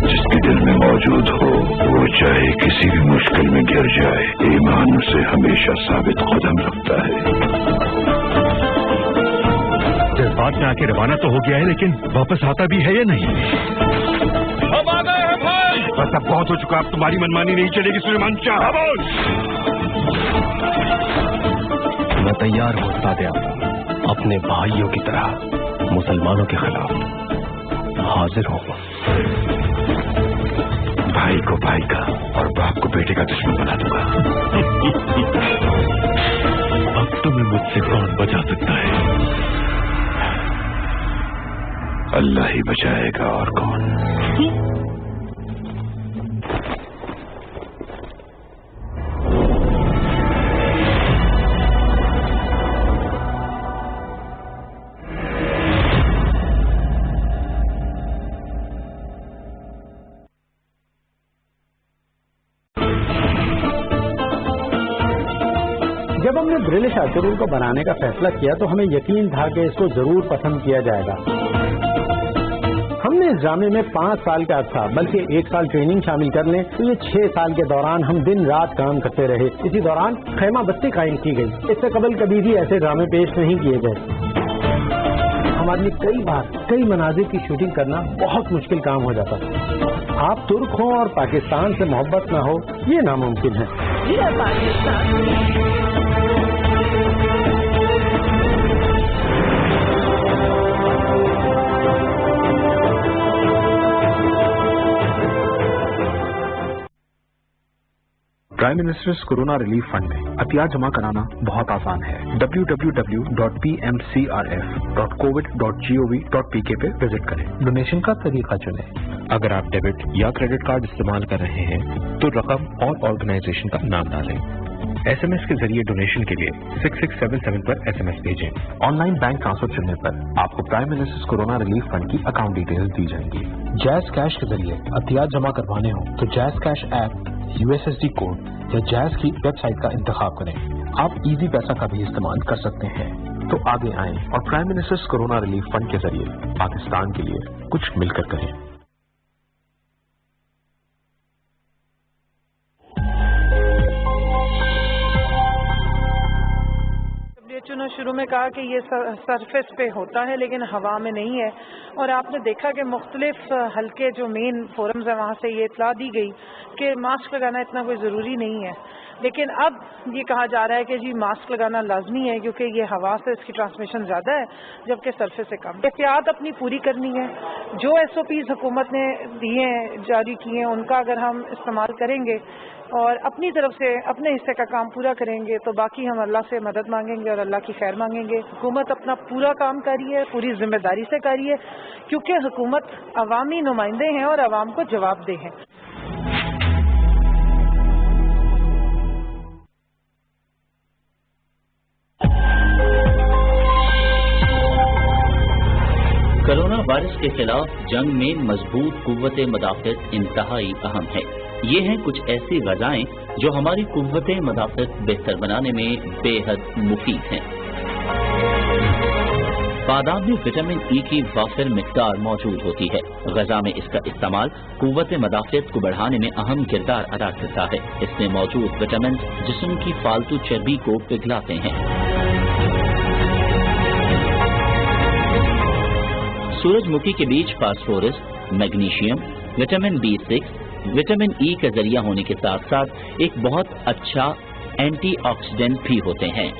جس کے دل میں موجود ہو وہ چاہے کسی بھی مشکل میں گر جائے، ایمان اسے ہمیشہ ثابت قدم رکھتا ہے. جذبات میں آ کے روانہ تو ہو گیا ہے، لیکن واپس آتا بھی ہے یا نہیں؟ ہم آ گئے ہیں بھائی. بس اب بہت ہو چکا، اب تمہاری منمانی نہیں چلے گی سلیمان شاہ. میں تیار ہوں سادیا، اپنے بھائیوں کی طرح مسلمانوں کے خلاف حاضر ہوں. بھائی کو بھائی کا اور باپ کو بیٹے کا دشمن بنا دوں گا. اب تمہیں مجھ سے کون بچا سکتا ہے؟ اللہ ہی بچائے گا، اور کون. جب ہم نے برٹش آرچروں کو بنانے کا فیصلہ کیا تو ہمیں یقین تھا کہ اس کو ضرور پسند کیا جائے گا۔ ہم نے اس ڈرامے میں 5 سال کا عرصہ بلکہ 1 سال ٹریننگ شامل کر لیں تو یہ 6 سال کے دوران ہم دن رات کام کرتے رہے۔ اسی دوران خیمہ بستی قائم کی گئی۔ اس سے قبل کبھی بھی ایسے ڈرامے پیش نہیں کیے گئے۔ ہمارے لیے کئی بار کئی مناظر کی شوٹنگ کرنا بہت مشکل کام ہو جاتا تھا۔ آپ ترک ہوں اور پاکستان سے محبت نہ ہو یہ ناممکن ہے۔ Prime ministers corona relief fund میں عطیات جمع کرانا بہت آسان ہے۔ www.pmcrf.covid.gov.pk پہ وزٹ کریں۔ ڈونیشن کا طریقہ چنیں۔ اگر آپ ڈیبٹ یا کریڈٹ کارڈ استعمال کر رہے ہیں تو رقم اور آرگنائزیشن کا نام ڈالیں۔ SMS کے ذریعے ڈونیشن کے لیے 6677 پر SMS بھیجیں۔ آن لائن بینک ٹرانسفر چننے پر آپ کو prime ministers corona relief fund کی اکاؤنٹ ڈیٹیلز دی جائیں گی۔ جیز کیش کے ذریعے عطیات جمع کروانے ہوں تو جیز کیش ایپ، USSD کوڈ یا جیز کی ویب سائٹ کا انتخاب کریں۔ آپ ایزی پیسہ کا بھی استعمال کر سکتے ہیں۔ تو آگے آئیں اور prime ministers corona relief fund کے ذریعے پاکستان کے لیے کچھ مل کر کریں۔ نے شروع میں کہا کہ یہ سرفیس پہ ہوتا ہے لیکن ہوا میں نہیں ہے، اور آپ نے دیکھا کہ مختلف حلقے جو مین فورمز ہیں وہاں سے یہ اطلاع دی گئی کہ ماسک لگانا اتنا کوئی ضروری نہیں ہے، لیکن اب یہ کہا جا رہا ہے کہ جی ماسک لگانا لازمی ہے کیونکہ یہ ہوا سے اس کی ٹرانسمیشن زیادہ ہے جبکہ سرفیس سے کم۔ احتیاط اپنی پوری کرنی ہے، جو SOPs حکومت نے دیے ہیں جاری کیے ہیں ان کا اگر ہم استعمال کریں گے اور اپنی طرف سے اپنے حصے کا کام پورا کریں گے تو باقی ہم اللہ سے مدد مانگیں گے اور اللہ کی خیر مانگیں گے۔ حکومت اپنا پورا کام کر رہی ہے، پوری ذمہ داری سے کر رہی ہے کیونکہ حکومت عوامی نمائندے ہیں اور عوام کو جواب دہ ہیں۔ کورونا وائرس کے خلاف جنگ میں مضبوط قوت مدافعت انتہائی اہم ہے۔ یہ ہیں کچھ ایسی غذائیں جو ہماری قوت مدافعت بہتر بنانے میں بے حد مفید ہیں۔ بادام میں وٹامن ای کی وافر مقدار موجود ہوتی ہے۔ غذا میں اس کا استعمال قوت مدافعت کو بڑھانے میں اہم کردار ادا کرتا ہے۔ اس میں موجود وٹامن جسم کی فالتو چربی کو پگھلاتے ہیں۔ سورج مکھی کے بیج phosphorus, magnesium, vitamin B6، vitamin E کا ذریعہ ہونے کے ساتھ ساتھ ایک بہت اچھا اینٹی آکسیڈنٹ بھی ہوتے ہیں۔